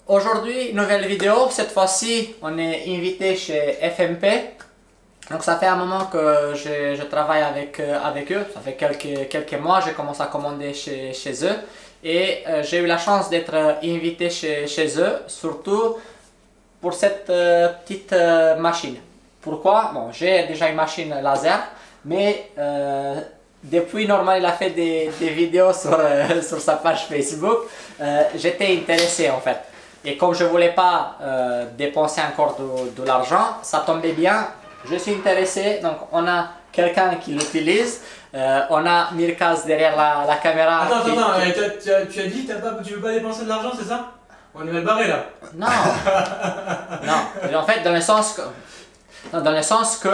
Aujourd'hui, nouvelle vidéo. Cette fois-ci, on est invité chez FMP. Donc ça fait un moment que je travaille avec eux. Ça fait quelques mois, j'ai commencé à commander chez eux. Et j'ai eu la chance d'être invité chez eux, surtout pour cette petite machine. Pourquoi? Bon, j'ai déjà une machine laser, mais depuis Norman il a fait des vidéos sur sa page Facebook, j'étais intéressé en fait. Et comme je ne voulais pas dépenser encore de l'argent, ça tombait bien, je suis intéressé. Donc on a quelqu'un qui l'utilise, on a Mirkaz derrière la caméra. Attends, tu as dit tu veux pas dépenser de l'argent, c'est ça? On est mal barré là. Non, non, en fait dans le sens que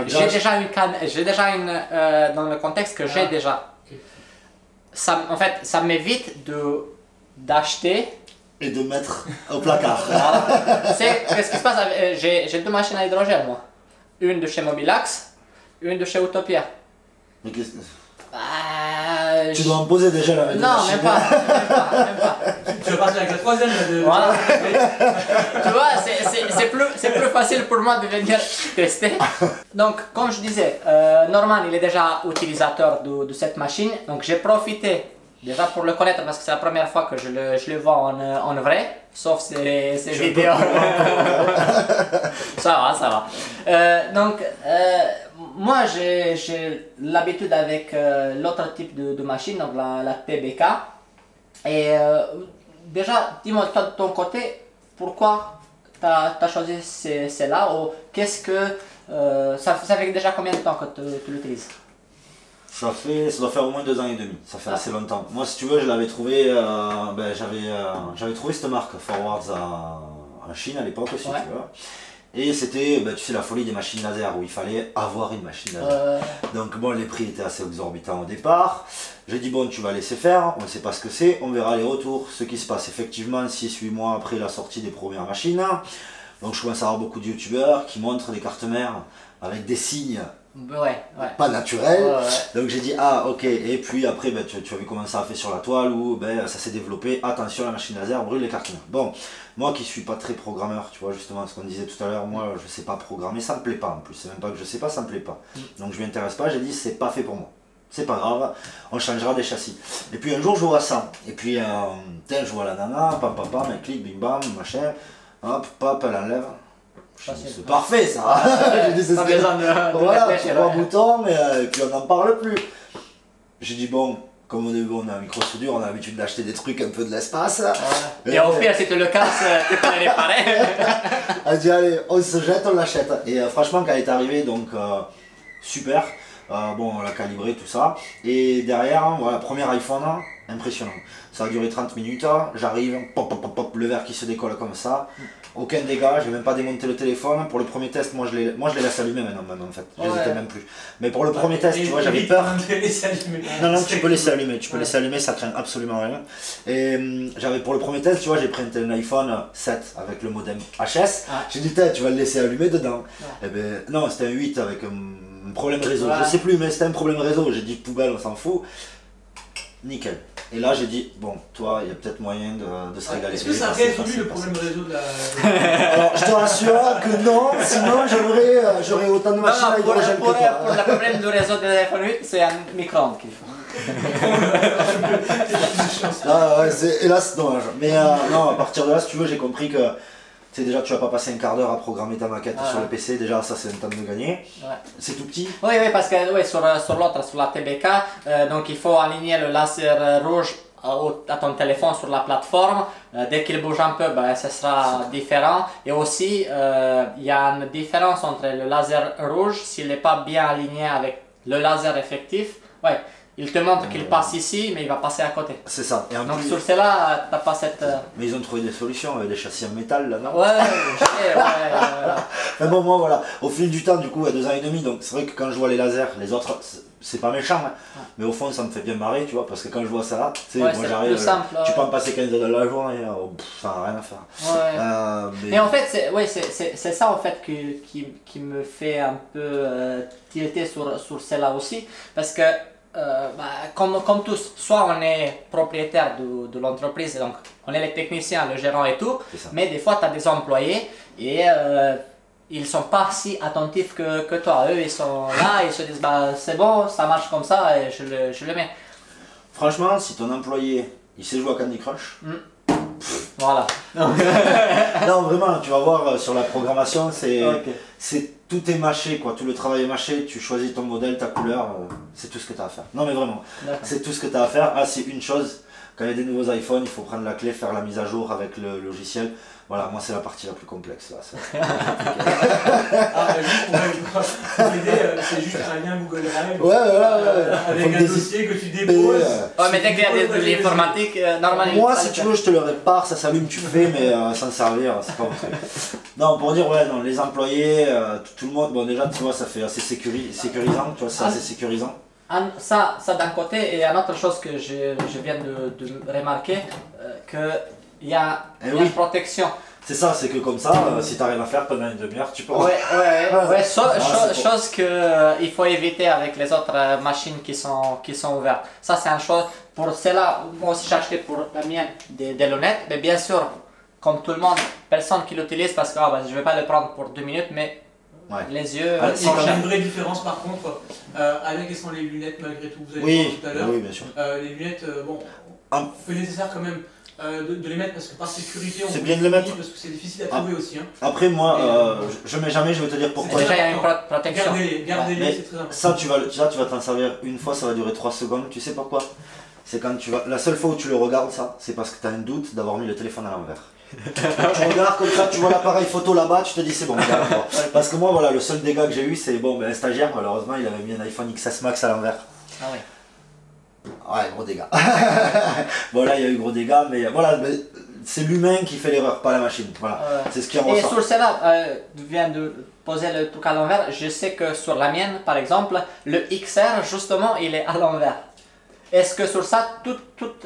j'ai déjà une dans le contexte que j'ai déjà. Okay. Ça, en fait, ça m'évite d'acheter et de mettre au placard. Qu'est-ce qui se passe? J'ai deux machines à hydrogène moi. Une de chez Mobilax, une de chez Utopia. Mais qu'est-ce que... Tu dois en poser déjà la Non, même pas. Tu vas partir avec la troisième là de... Voilà. Tu vois, c'est plus facile pour moi de venir tester. Donc, comme je disais, Norman il est déjà utilisateur de cette machine. Donc j'ai profité déjà pour le connaître parce que c'est la première fois que je le vois en vrai. Sauf ces vidéos. Ça va. Donc, moi j'ai l'habitude avec l'autre type de machine, donc la TBK. Et déjà, dis-moi de ton côté, pourquoi tu as choisi celle-là, ou qu'est-ce que... ça fait déjà combien de temps que tu l'utilises? Ça doit faire au moins 2 ans et demi, ça fait assez longtemps. Moi si tu veux, je l'avais trouvé, j'avais trouvé cette marque Forwards en Chine à l'époque aussi, ouais. Tu vois. Et c'était, tu sais, la folie des machines laser où il fallait avoir une machine laser. Donc bon, les prix étaient assez exorbitants au départ. J'ai dit bon, tu vas laisser faire, on ne sait pas ce que c'est, on verra les retours, ce qui se passe effectivement 6-8 mois après la sortie des premières machines. Donc je commence à avoir beaucoup de youtubeurs qui montrent des cartes mères avec des signes pas naturels. Donc j'ai dit ah ok, et puis après tu as vu comment ça a fait sur la toile où ça s'est développé, attention la machine laser brûle les cartes mères. Bon, moi qui suis pas très programmeur, tu vois justement ce qu'on disait tout à l'heure, moi je sais pas programmer, ça me plaît pas en plus, c'est même pas que je sais pas, ça me plaît pas. Donc je m'y intéresse pas, j'ai dit c'est pas fait pour moi. C'est pas grave, on changera des châssis. Et puis un jour je vois ça, et puis je vois la nana, pam, elle clique, bim bam, machin, hop, elle enlève. C'est parfait ça. J'ai dit c'est ce que... Voilà, 3 boutons et puis on n'en parle plus. J'ai dit bon, comme au début on a un micro soudure, on a l'habitude d'acheter des trucs un peu de l'espace. Et au pire si tu le casses, tu peux les réparer. Elle dit allez, on se jette, on l'achète. Et franchement quand elle est arrivée, donc super. Bon, on l'a calibré, tout ça. Et derrière, voilà, premier iPhone, impressionnant. Ça a duré 30 minutes, j'arrive, pop, le verre qui se décolle comme ça. Aucun dégât, j'ai même pas démonté le téléphone. Pour le premier test, moi je les laisse allumer maintenant même en fait. Je les éteins même plus. Mais pour le premier test, tu vois, j'avais peur. Non, tu peux laisser allumer, laisser allumer, ça craint absolument rien. Et pour le premier test, tu vois, j'ai pris un iPhone 7 avec le modem HS. J'ai dit, tu vas le laisser allumer dedans. Et non, c'était un 8 avec un problème réseau. Je sais plus, mais c'était un problème réseau. J'ai dit poubelle, on s'en fout. Nickel. Et là j'ai dit, bon, toi, il y a peut-être moyen de se régaler. Est-ce que ça a résolu le problème réseau de la... Alors, je te rassure que non, sinon j'aurais autant de machines à hydrogène que toi. Pour le problème du réseau de l'iPhone 8, c'est un micro-ondes qu'il faut. Hélas, dommage. Mais non, à partir de là, si tu veux, j'ai compris que déjà tu vas pas passer un quart d'heure à programmer ta maquette sur le PC, déjà ça c'est un temps de gagner. C'est tout petit. Oui, parce que sur l'autre, sur la TBK, donc il faut aligner le laser rouge à ton téléphone sur la plateforme. Dès qu'il bouge un peu, ça sera différent. Et aussi, il y a une différence entre le laser rouge, s'il n'est pas bien aligné avec le laser effectif. Il te montre qu'il passe ici, mais il va passer à côté. C'est ça. Et donc sur cela, t'as pas cette... Mais ils ont trouvé des solutions avec des châssis en métal là, non? Mais bon, moi voilà, au fil du temps, du coup, à 2 ans et demi, donc c'est vrai que quand je vois les lasers, les autres, c'est pas méchant, hein, mais au fond ça me fait bien marrer, tu vois, parce que quand je vois ça, tu sais, moi j'arrive, tu peux en passer 15 dans la journée, ça n'a rien à faire. Mais en fait, c'est ça en fait qui me fait un peu tilter sur celle-là aussi, parce que Comme tous, soit on est propriétaire de l'entreprise, donc on est les techniciens, le gérant et tout, mais des fois tu as des employés et ils sont pas si attentifs que toi. Eux, ils sont là, ils se disent bah, c'est bon, ça marche comme ça et je le mets. Franchement, si ton employé il sait jouer à Candy Crush, voilà. non, vraiment, tu vas voir sur la programmation, Ok. tout est mâché, quoi. Tout le travail est mâché, tu choisis ton modèle, ta couleur, c'est tout ce que tu as à faire. Non, mais vraiment, D'accord. c'est tout ce que tu as à faire. Ah, c'est une chose, quand il y a des nouveaux iPhones, il faut prendre la clé, faire la mise à jour avec le logiciel. Voilà, moi, c'est la partie la plus complexe, là. Juste pour t'aider, c'est juste un lien Google Drive. Ouais. Avec un dossier que tu déposes. Ouais, mais dès qu'il y a de l'informatique, normalement. Moi, si tu veux, je te le répare, ça s'allume, tu fais, mais sans servir, c'est pas vrai. Non, pour dire, ouais, non, les employés, tout le monde, bon, déjà, tu vois, ça fait assez sécurisant, tu vois, c'est assez sécurisant. Ça d'un côté, et une autre chose que je viens de remarquer, qu'il y a une protection. C'est ça, c'est que comme ça, si t'as rien à faire pendant une demi-heure, tu peux. Ouais, chose qu'il faut éviter avec les autres machines qui sont ouvertes. Ça, c'est une chose. Pour cela, moi aussi j'ai acheté pour la mienne des lunettes, mais bien sûr, comme tout le monde, personne qui l'utilise parce que je ne vais pas le prendre pour 2 minutes, mais les yeux sont Il y a chers. une vraie différence par contre avec et sans les lunettes, malgré tout. Vous avez dit tout à l'heure. Oui, bien sûr. Les lunettes, c'est nécessaire quand même. De les mettre parce que par sécurité on c'est bien de le mettre parce que c'est difficile à trouver aussi. Hein. Après moi je mets jamais, je vais te dire pourquoi. Déjà il y a une protection. Gardez-les, c'est très important. Ça tu vas t'en servir une fois, ça va durer 3 secondes, tu sais pourquoi? C'est quand la seule fois où tu le regardes ça, c'est parce que tu as un doute d'avoir mis le téléphone à l'envers. Tu regardes comme ça, tu vois l'appareil photo là-bas, tu te dis c'est bon, regarde. Parce que moi voilà, le seul dégât que j'ai eu c'est un stagiaire malheureusement il avait mis un iPhone XS Max à l'envers. Ah oui. Ouais, gros dégâts. Bon là il y a eu gros dégâts, mais voilà, c'est l'humain qui fait l'erreur, pas la machine. Voilà, c'est ce qui en ressort. Et sur celle-là, tu viens de poser le truc à l'envers. Je sais que sur la mienne, par exemple, le XR, justement, il est à l'envers. Est-ce que sur ça,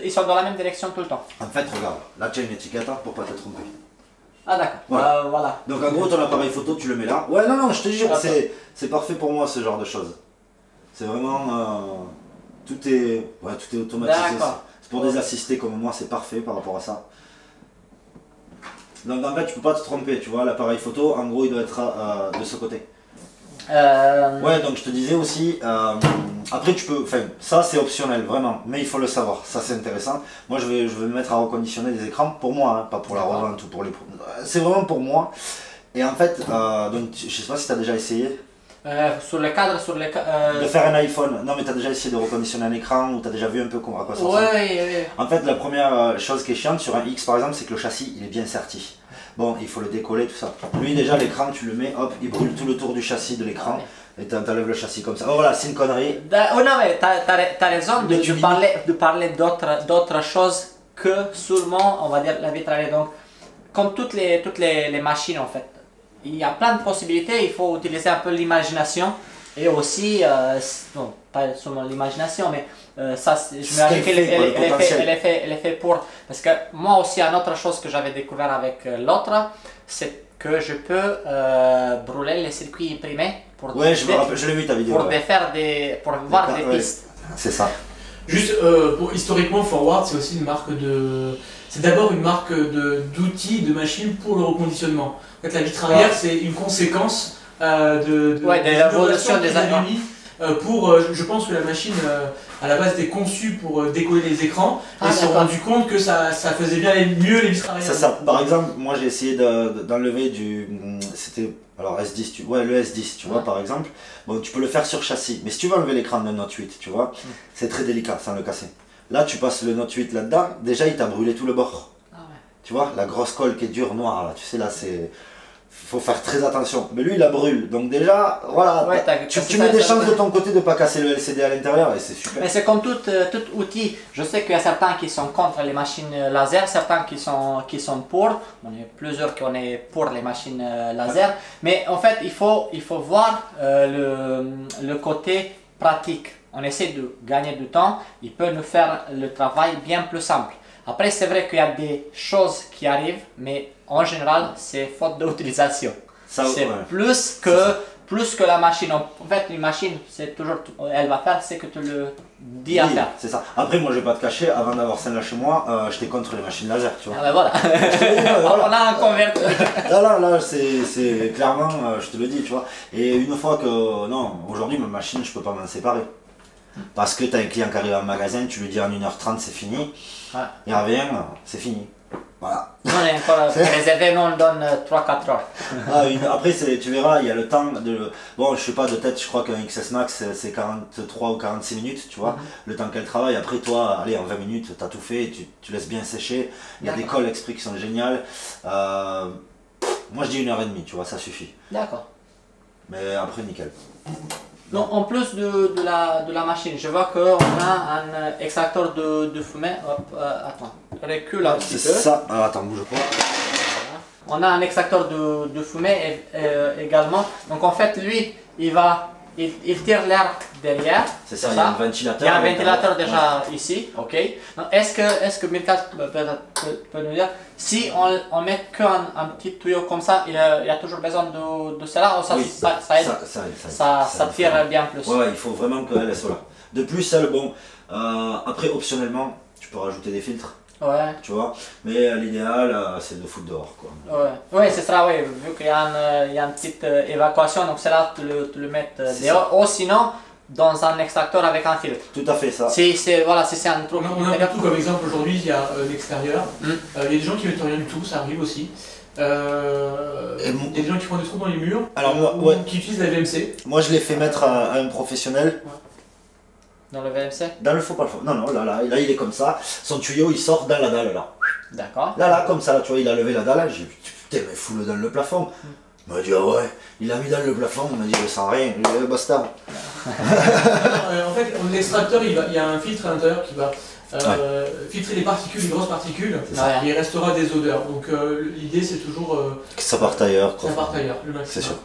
ils sont dans la même direction tout le temps? En fait, regarde, là tu as une étiquette pour pas te tromper. Ah d'accord, voilà. Donc en gros, ton appareil photo, tu le mets là. Ouais, non, je te jure, c'est parfait pour moi ce genre de choses. C'est vraiment... tout est automatisé. C'est pour des assistés comme moi, c'est parfait par rapport à ça. Donc en fait, tu peux pas te tromper, tu vois, l'appareil photo, en gros, il doit être de ce côté. Ouais, donc je te disais aussi, après tu peux, ça c'est optionnel vraiment, mais il faut le savoir, ça c'est intéressant. Moi je vais me mettre à reconditionner des écrans pour moi, hein, pas pour la revente ou pour les... C'est vraiment pour moi. Et en fait, donc je sais pas si tu as déjà essayé. Sur le cadre, de faire un iPhone. Non mais tu as déjà essayé de reconditionner un écran ou tu as déjà vu un peu à quoi ça ressemble. Oui. En fait la première chose qui est chiante sur un X par exemple, c'est que le châssis il est bien serti. Bon, il faut le décoller, tout ça. Lui déjà l'écran tu le mets, hop, il brûle tout le tour du châssis de l'écran et tu enlèves le châssis comme ça. Oh voilà, c'est une connerie. Oh non mais t'as raison de parler d'autres choses que seulement, on va dire, la vitre arrière. Donc, comme toutes les machines en fait. Il y a plein de possibilités, il faut utiliser un peu l'imagination et aussi, non, pas seulement l'imagination, mais ça, je m'imagine qu'elle est faite pour. Parce que moi aussi, une autre chose que j'avais découvert avec l'autre, c'est que je peux brûler les circuits imprimés pour, je l'ai vu ta vidéo. Pour voir des pistes. C'est ça. Juste, historiquement, Forward, c'est aussi une marque de... C'est d'abord une marque d'outils, de machines pour le reconditionnement. En fait, la vitre arrière, c'est une conséquence de l'évolution des États-Unis. Je pense que la machine, à la base, était conçue pour décoller les écrans. Et ils se sont rendus compte que ça faisait mieux les vitres arrière. C'est ça. Par exemple, moi j'ai essayé d'enlever c'était... Alors S10, le S10, tu vois, par exemple. Bon, tu peux le faire sur châssis. Mais si tu veux enlever l'écran d'un Note 8, tu vois, c'est très délicat sans le casser. Là, tu passes le Note 8 là-dedans, déjà il t'a brûlé tout le bord. Tu vois, la grosse colle qui est dure, noire, là, tu sais, là, c'est... Faut faire très attention. Mais lui, il la brûle. Donc déjà, voilà, tu mets des chances de ton côté de ne pas casser le LCD à l'intérieur et c'est super. Mais c'est comme tout outil. Je sais qu'il y a certains qui sont contre les machines laser, certains qui sont pour. On est plusieurs qui sont pour les machines laser. Mais en fait, il faut voir le côté pratique. On essaie de gagner du temps. Il peut nous faire le travail bien plus simple. Après, c'est vrai qu'il y a des choses qui arrivent, mais en général, c'est faute d'utilisation. C'est plus que plus que la machine. En fait, une machine, c'est toujours, elle va faire ce que tu le dis à Oui, faire. c'est ça. Après, moi, je vais pas te cacher, avant d'avoir celle-là chez moi, j'étais contre les machines laser, tu vois. Ah ben voilà. On a un converti. Là, c'est clairement, je te le dis, tu vois. Et une fois que, non, aujourd'hui, ma machine, je peux pas m'en séparer. Parce que tu as un client qui arrive en magasin, tu lui dis en 1h30 c'est fini, Ouais. il revient, c'est fini. Voilà. Non, on est encore réservé, nous on le donne 3-4 heures. Après, tu verras, il y a le temps de. Bon, je sais pas, de tête, je crois qu'un XS Max c'est 43 ou 46 minutes, tu vois, le temps qu'elle travaille. Après, toi, allez, en 20 minutes, tu as tout fait, tu laisses bien sécher. Il y a des colles exprès qui sont géniales. Moi, je dis 1h30, tu vois, ça suffit. D'accord. Mais après, nickel. Donc, en plus de la machine, je vois qu'on a un extracteur de fumée. Hop, attends, recule un petit peu. C'est ça. Alors, attends, bouge pas. On a un extracteur de fumée également. Donc en fait, lui, il tire l'air derrière. C'est ça, il y a un ventilateur. Il y a un ventilateur déjà ici, ok. Est-ce que Milka peut nous dire, si on met qu'un petit tuyau comme ça, il y a toujours besoin de cela ou ça, Oui, ça aide, ça tire bien plus. Ouais, il faut vraiment qu'elle soit là. De plus, elle, bon, après, optionnellement, tu peux rajouter des filtres. Ouais. Tu vois, mais l'idéal c'est de foutre dehors quoi. Ouais, ce sera, ouais, vu qu'il y a une petite évacuation, donc c'est là que tu le mets dehors, ou sinon dans un extracteur avec un filtre. Tout à fait ça. Voilà, si c'est un truc. On a un tout comme exemple aujourd'hui, il y a l'extérieur. Il y a des gens qui mettent rien du tout, ça arrive aussi. Il y a des gens qui font des trous dans les murs, qui utilisent la VMC. Moi je l'ai fait mettre à un professionnel. Ouais. Dans le VMC? Dans le faux, pas le faux. Non, là, il est comme ça. Son tuyau, il sort dans la dalle, là. D'accord. Là, comme ça, là, tu vois, il a levé la dalle. J'ai dit, putain, mais fous-le dans le plafond. Il m'a dit, ah ouais. Il l'a mis dans le plafond. Il m'a dit, je sens rien. J'ai dit, basta. En fait, l'extracteur, il y a un filtre à l'intérieur qui va filtrer les particules, les grosses particules. Et il restera des odeurs. Donc, l'idée, c'est toujours que ça parte ailleurs. Ça parte ailleurs, le maximum. C'est sûr.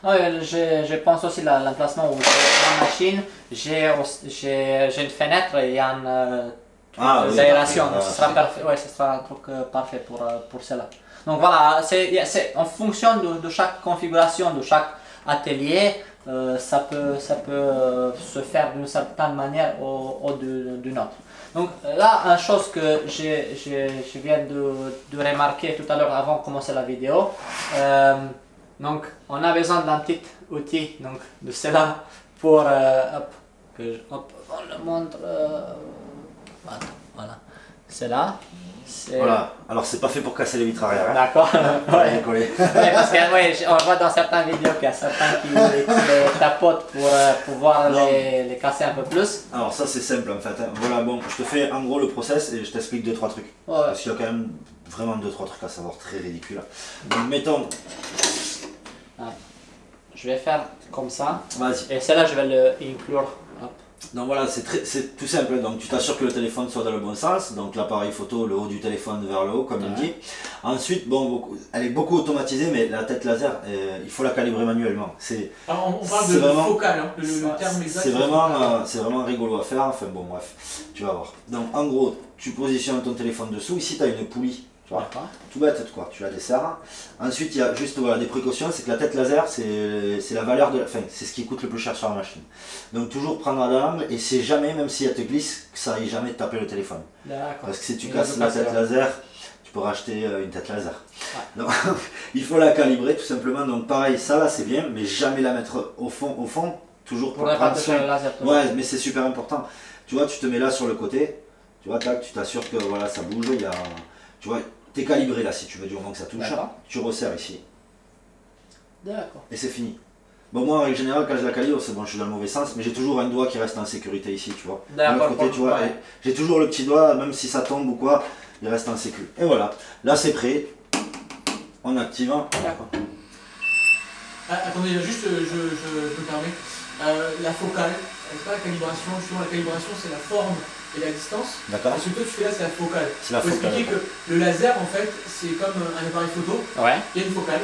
Je pense aussi l'emplacement où la machine, j'ai une fenêtre et il y a une aération, donc ce sera parfait, ouais, ce sera un truc parfait pour cela. Donc voilà, c'est en fonction de chaque configuration, de chaque atelier, ça peut se faire d'une certaine manière ou d'une autre. Donc là, une chose que je viens de remarquer tout à l'heure avant de commencer la vidéo, donc, on a besoin d'un petit outil, donc de cela pour, on le montre, voilà, c'est là. Voilà, alors c'est pas fait pour casser les vitres arrière. Hein. D'accord. Ouais. Parce que on voit dans certaines vidéos qu'il y a certains qui les tapotent pour pouvoir les casser un peu plus. Alors ça c'est simple en fait. Hein. Voilà, bon, je te fais en gros le process et je t'explique 2-3 trucs. Ouais. Parce qu'il y a quand même vraiment 2-3 trucs à savoir très ridicules. Donc mettons. Je vais faire comme ça. Vas-y. Et celle-là, je vais l'inclure. Donc voilà, c'est tout simple. Donc tu t'assures que le téléphone soit dans le bon sens. Donc l'appareil photo, le haut du téléphone vers le haut, comme il dit. Ensuite, bon, elle est beaucoup automatisée, mais la tête laser, il faut la calibrer manuellement. Alors on parle de focale, hein, le terme exact. C'est vraiment rigolo à faire. Enfin bon, bref, tu vas voir. Donc en gros, tu positionnes ton téléphone dessous. Ici, tu as une poulie. Tu vois, tout bête quoi, tu la desserres. Ensuite il y a juste des précautions, c'est que la tête laser c'est la valeur de c'est ce qui coûte le plus cher sur la machine. Donc toujours prendre à l'angle et c'est jamais, même si elle te glisse, que ça aille jamais te taper le téléphone. Parce que si tu casses la tête laser, tu peux racheter une tête laser. Ouais. Donc il faut la calibrer tout simplement, donc pareil, ça là c'est bien, mais jamais la mettre au fond, toujours pour prendre soin. Ouais, mais c'est super important. Tu vois, tu te mets là sur le côté, tu vois, tac, tu t'assures que voilà, ça bouge, il y a. Tu vois, t'es calibré là si tu veux, du moment que ça touche, tu resserres ici. D'accord. Et c'est fini. Bon, moi en règle générale, quand je la calibre, c'est bon, je suis dans le mauvais sens, mais j'ai toujours un doigt qui reste en sécurité ici, tu vois. De l'autre côté, tu vois, j'ai toujours le petit doigt, même si ça tombe ou quoi, il reste en sécu. Et voilà, là c'est prêt. On active. D'accord. Attendez, juste, je me permets. La focale, c'est pas la calibration, justement la calibration c'est la forme et la distance. D'accord. Et ce que toi tu fais là c'est la focale. C'est la focale. Il faut expliquer que le laser en fait c'est comme un appareil photo, il y a une focale.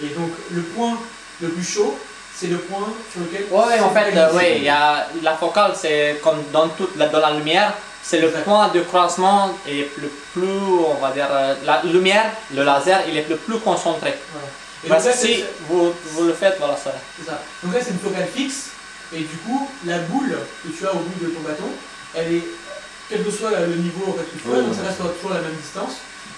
Et donc le point le plus chaud c'est le point sur lequel... Oui, en fait, il y a la focale, c'est comme dans la lumière, c'est le point de croisement et le plus, on va dire, la lumière, le laser, il est le plus concentré. Voilà. Et Bah, donc là, si vous le faites, voilà ça. c'est ça. Donc là, c'est une focale fixe, et du coup, la boule que tu as au bout de ton bâton, elle est, quel que soit le niveau en fait, que tu as, donc ça reste toujours à la même distance,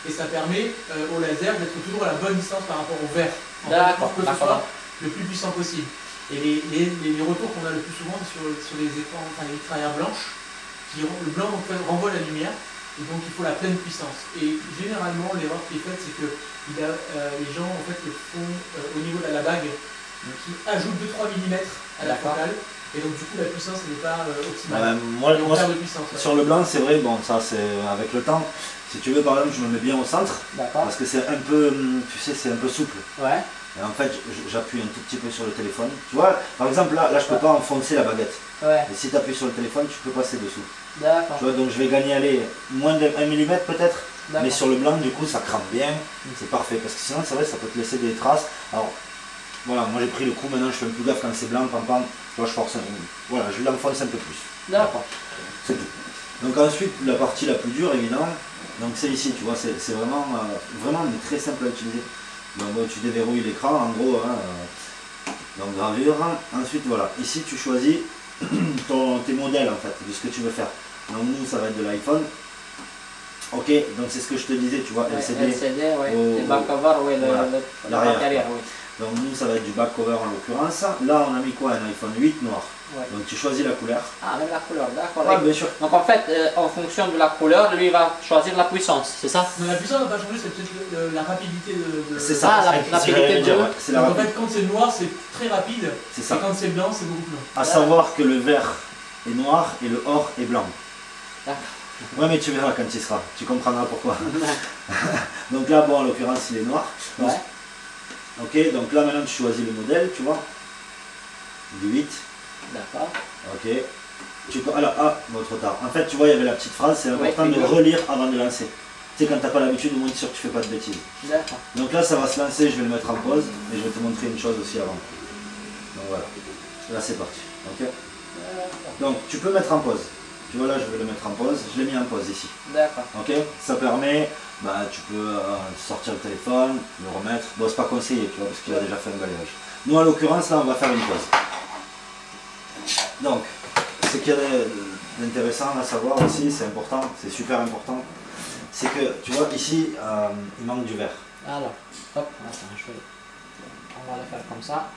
et ça permet au laser d'être toujours à la bonne distance par rapport au verre. D'accord, pour que ce soit le plus puissant possible. Et les retours qu'on a le plus souvent sur les écrans, enfin les vitres arrière blanches, le blanc en fait, renvoie la lumière, et donc il faut la pleine puissance. Et généralement, l'erreur qui est faite, c'est que les gens en fait le font au niveau de la bague, qui ajoute 2-3 mm à la focale, et donc du coup la puissance n'est pas optimale. Moi, perd de puissance. sur le blanc, c'est vrai, bon, ça c'est avec le temps. Si tu veux, par exemple, je me mets bien au centre, parce que c'est un peu, tu sais, c'est un peu souple. Ouais. Et en fait, j'appuie un tout petit peu sur le téléphone. Tu vois, par exemple, là je peux pas enfoncer la baguette. Ouais. Et si tu appuies sur le téléphone, tu peux passer dessous. D'accord. Tu vois, donc je vais gagner, allez, moins de 1 mm peut-être. Mais sur le blanc, du coup, ça crame bien. C'est parfait. Parce que sinon, c'est vrai, ça peut te laisser des traces. Alors, voilà, moi j'ai pris le coup, maintenant je fais un peu gaffe quand c'est blanc, pam pam. Tu vois, je force un peu. Voilà, je l'enfonce un peu plus. D'accord. C'est tout. Donc ensuite, la partie la plus dure, évidemment. Donc c'est ici, tu vois, c'est vraiment, vraiment très simple à utiliser. Donc bon, tu déverrouilles l'écran, en gros, hein, donc gravure. Ensuite, voilà, ici tu choisis tes modèles en fait, de ce que tu veux faire. Donc nous, ça va être de l'iPhone. Ok, donc c'est ce que je te disais, tu vois, LCD. LCD, oui. Le back cover, oui, l'arrière, oui. Donc nous, ça va être du back cover en l'occurrence. Là, on a mis quoi? Un iPhone 8 noir. Ouais. Donc tu choisis la couleur. Ah, même la couleur, d'accord. Ouais, bien sûr. Donc en fait, en fonction de la couleur, lui va choisir la puissance, c'est ça? Mais la puissance ne va pas changer, c'est peut-être la rapidité de... C'est ça, la rapidité de... C'est la en fait, quand c'est noir, c'est très rapide. C'est ça. Et quand c'est blanc, c'est beaucoup plus long. À savoir que le vert est noir et le or est blanc. D'accord. Ouais, mais tu verras quand il sera, tu comprendras pourquoi. Donc là, bon, en l'occurrence, il est noir. Ouais. Ok, donc là maintenant tu choisis le modèle, tu vois. Du 8. D'accord. Ok. Alors, bon, trop tard. En fait, tu vois, il y avait la petite phrase, c'est important de relire avant de lancer. Tu sais, quand t'as pas l'habitude, au moins tu es sûr que tu fais pas de bêtises. D'accord. Donc là, ça va se lancer, je vais le mettre en pause, et je vais te montrer une chose aussi avant. Donc voilà. Là, c'est parti. Ok. Donc, tu peux mettre en pause. Tu vois, là, je vais le mettre en pause. Je l'ai mis en pause ici. D'accord. Ok. Ça permet, bah, tu peux sortir le téléphone, le remettre. Bon, c'est pas conseillé, tu vois, parce qu'il a déjà fait un balayage. Nous, en l'occurrence, là, on va faire une pause. Donc, ce qu'il y a d'intéressant à savoir aussi, c'est important, c'est super important, c'est que, tu vois, ici, il manque du verre. Alors, hop, attends, on va le faire comme ça.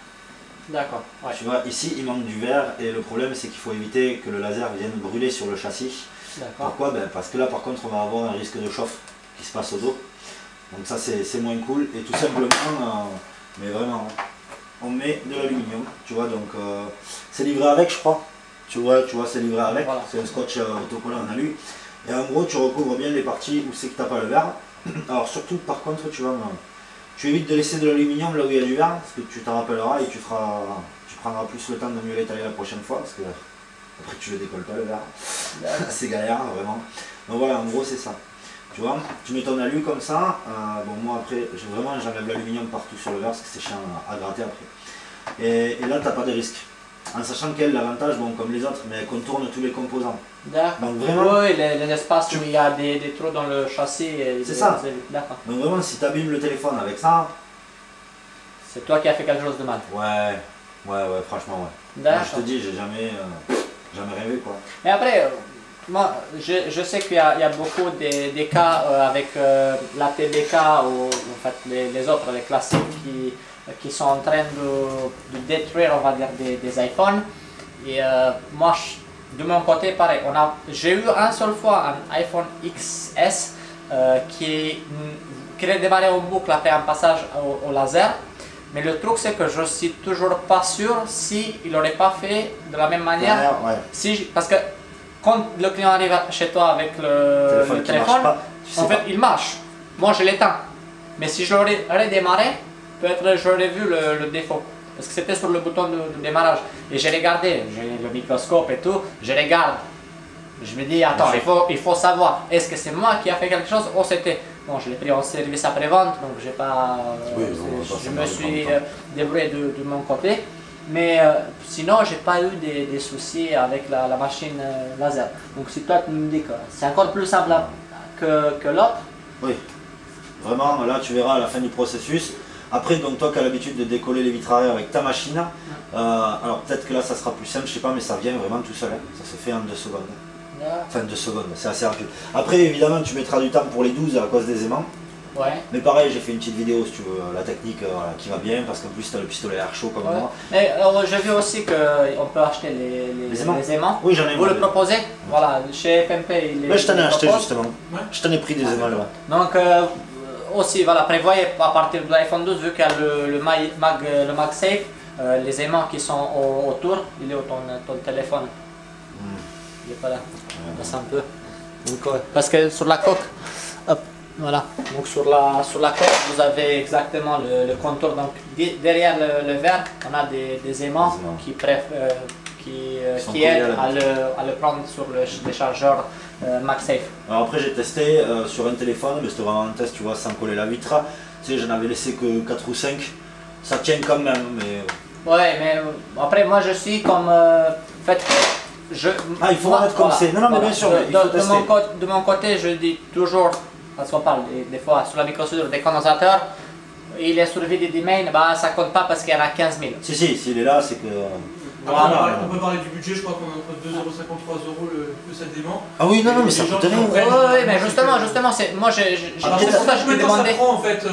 D'accord. Ouais. Tu vois, ici, il manque du verre, et le problème, c'est qu'il faut éviter que le laser vienne brûler sur le châssis. D'accord. Pourquoi? Ben, parce que là, par contre, on va avoir un risque de chauffe qui se passe au dos. Donc ça, c'est moins cool. Et tout simplement, mais vraiment, on met de l'aluminium, tu vois, donc c'est livré avec, je crois. Tu vois, c'est livré avec. Voilà. C'est un scotch autocollant en alu. Et en gros, tu recouvres bien les parties où c'est que tu n'as pas le verre. Alors surtout, par contre, tu vois, tu évites de laisser de l'aluminium là où il y a du verre, parce que tu t'en rappelleras et tu prendras plus le temps de mieux l'étaler la prochaine fois, parce que après tu le décolles pas le verre. C'est galère, vraiment. Donc voilà, en gros, c'est ça. Tu vois, tu mets ton alu comme ça. Bon, moi après, j'enlève l'aluminium partout sur le verre, parce que c'est chiant à gratter après. Et là, tu n'as pas de risque. En sachant qu'elle, l'avantage, bon, comme les autres, mais elle contourne tous les composants. D'accord. Donc vraiment, oui, les espaces où il y a des trous dans le châssis. C'est ça. D'accord. Donc vraiment, si tu abîmes le téléphone avec ça... C'est toi qui as fait quelque chose de mal. Ouais, franchement, ouais. Moi, je te dis, j'ai jamais rêvé, quoi. Mais après, moi, je sais qu'il y a beaucoup des cas avec la TDK ou en fait, les autres, les classiques qui sont en train de détruire, on va dire, des iPhones. Et moi, de mon côté, pareil, j'ai eu un seul fois un iPhone XS qui redémarrait en boucle après un passage au laser. Mais le truc, c'est que je suis toujours pas sûr s'il n'aurait pas fait de la même manière. Ouais. Parce que quand le client arrive chez toi avec le téléphone, en fait, il marche. Moi, je l'éteins. Mais si je l'aurais redémarré, peut-être j'aurais vu le défaut. Parce que c'était sur le bouton de démarrage. Et j'ai regardé, j'ai le microscope et tout, je regarde. Je me dis, attends, il faut savoir, est-ce que c'est moi qui a fait quelque chose ou c'était... Bon, je l'ai pris en service après-vente, donc j'ai pas... je me suis débrouillé de mon côté. Mais sinon, j'ai pas eu des soucis avec la machine laser. Donc si toi tu me dis que c'est encore plus simple que l'autre... Oui, vraiment, là tu verras à la fin du processus. Après, donc toi qui as l'habitude de décoller les vitres arrière avec ta machine, alors peut-être que là ça sera plus simple, je sais pas, mais ça vient vraiment tout seul. Hein. Ça se fait en 2 secondes. Enfin 2 secondes, c'est assez rapide. Après évidemment tu mettras du temps pour les 12 à cause des aimants. Ouais. Mais pareil, j'ai fait une petite vidéo si tu veux, la technique voilà, qui va bien parce qu'en plus tu as le pistolet air chaud comme moi. Mais j'ai vu aussi qu'on peut acheter les aimants. Oui, j'en ai. Vous le proposez? Voilà, chez FMP il est. Je t'en ai acheté propose. justement. Ouais. Je t'en ai pris des aimants là. Donc aussi, voilà, prévoyez à partir de l'iPhone 12, vu qu'il y a le MagSafe, les aimants qui sont autour, il est au ton téléphone. Il n'est pas là. Passe un peu. Donc, parce que sur la coque, hop, voilà. Donc sur la coque, vous avez exactement le contour. Donc derrière le verre, on a des aimants qui aident à le prendre sur les chargeurs MagSafe. Alors après j'ai testé sur un téléphone, mais c'était vraiment un test, tu vois, sans coller la vitre. Tu sais, j'en avais laissé que 4 ou 5. Ça tient quand même, mais... Ouais, mais après moi je suis comme... il faut remettre comme c'est. Non, mais bien sûr, il faut tester. De mon côté, je dis toujours, parce qu'on parle des fois sur la microsoudure des condensateurs, il est sur le vide d'email, bah ça compte pas parce qu'il y en a 15 000. Si, s'il est là, c'est que... Voilà. On peut parler du budget, je crois qu'on est entre 2,50 € 3 € le set d'aimant. Ah oui, non, mais ça coûte rien. Oui, mais justement, moi j'ai pour ça que je me demandais. Ça prend en fait.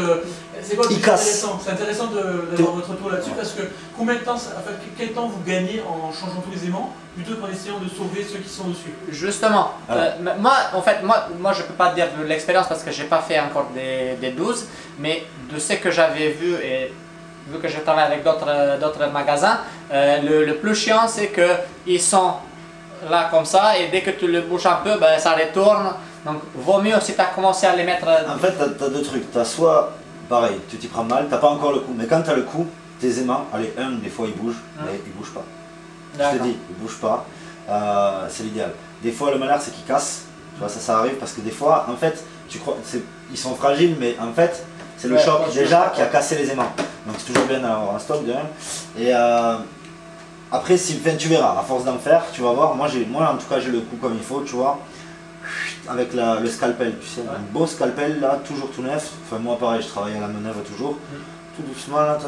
C'est quoi le plus casse. intéressant? C'est intéressant d'avoir votre retour là-dessus parce que combien de temps, quel temps vous gagnez en changeant tous les aimants plutôt qu'en essayant de sauver ceux qui sont dessus? Justement, moi je peux pas dire de l'expérience parce que j'ai pas fait encore des 12, mais de ce que j'avais vu et vu que je travaille avec d'autres magasins, le plus chiant c'est que ils sont là comme ça et dès que tu le bouges un peu, ben, ça retourne. Donc vaut mieux si tu as commencé à les mettre... En fait, tu as 2 trucs. Tu as soit, pareil, tu t'y prends mal, tu n'as pas encore le coup. Mais quand tu as le coup, tes aimants, allez, des fois ils bougent, mais ils bougent pas. Je te dis, ils bougent pas. C'est l'idéal. Des fois, le malheur c'est qu'ils cassent. Tu vois, ça arrive parce que des fois, en fait, tu crois, ils sont fragiles, mais en fait, c'est le choc déjà qui a cassé les aimants. Donc c'est toujours bien d'avoir un stock de même. Et après, tu verras, à force d'en faire, tu vas voir. Moi en tout cas, j'ai le coup comme il faut, tu vois. Avec le scalpel, tu sais, un beau scalpel là, toujours tout neuf. Enfin, moi pareil, je travaille à la manœuvre toujours. Tout doucement, là,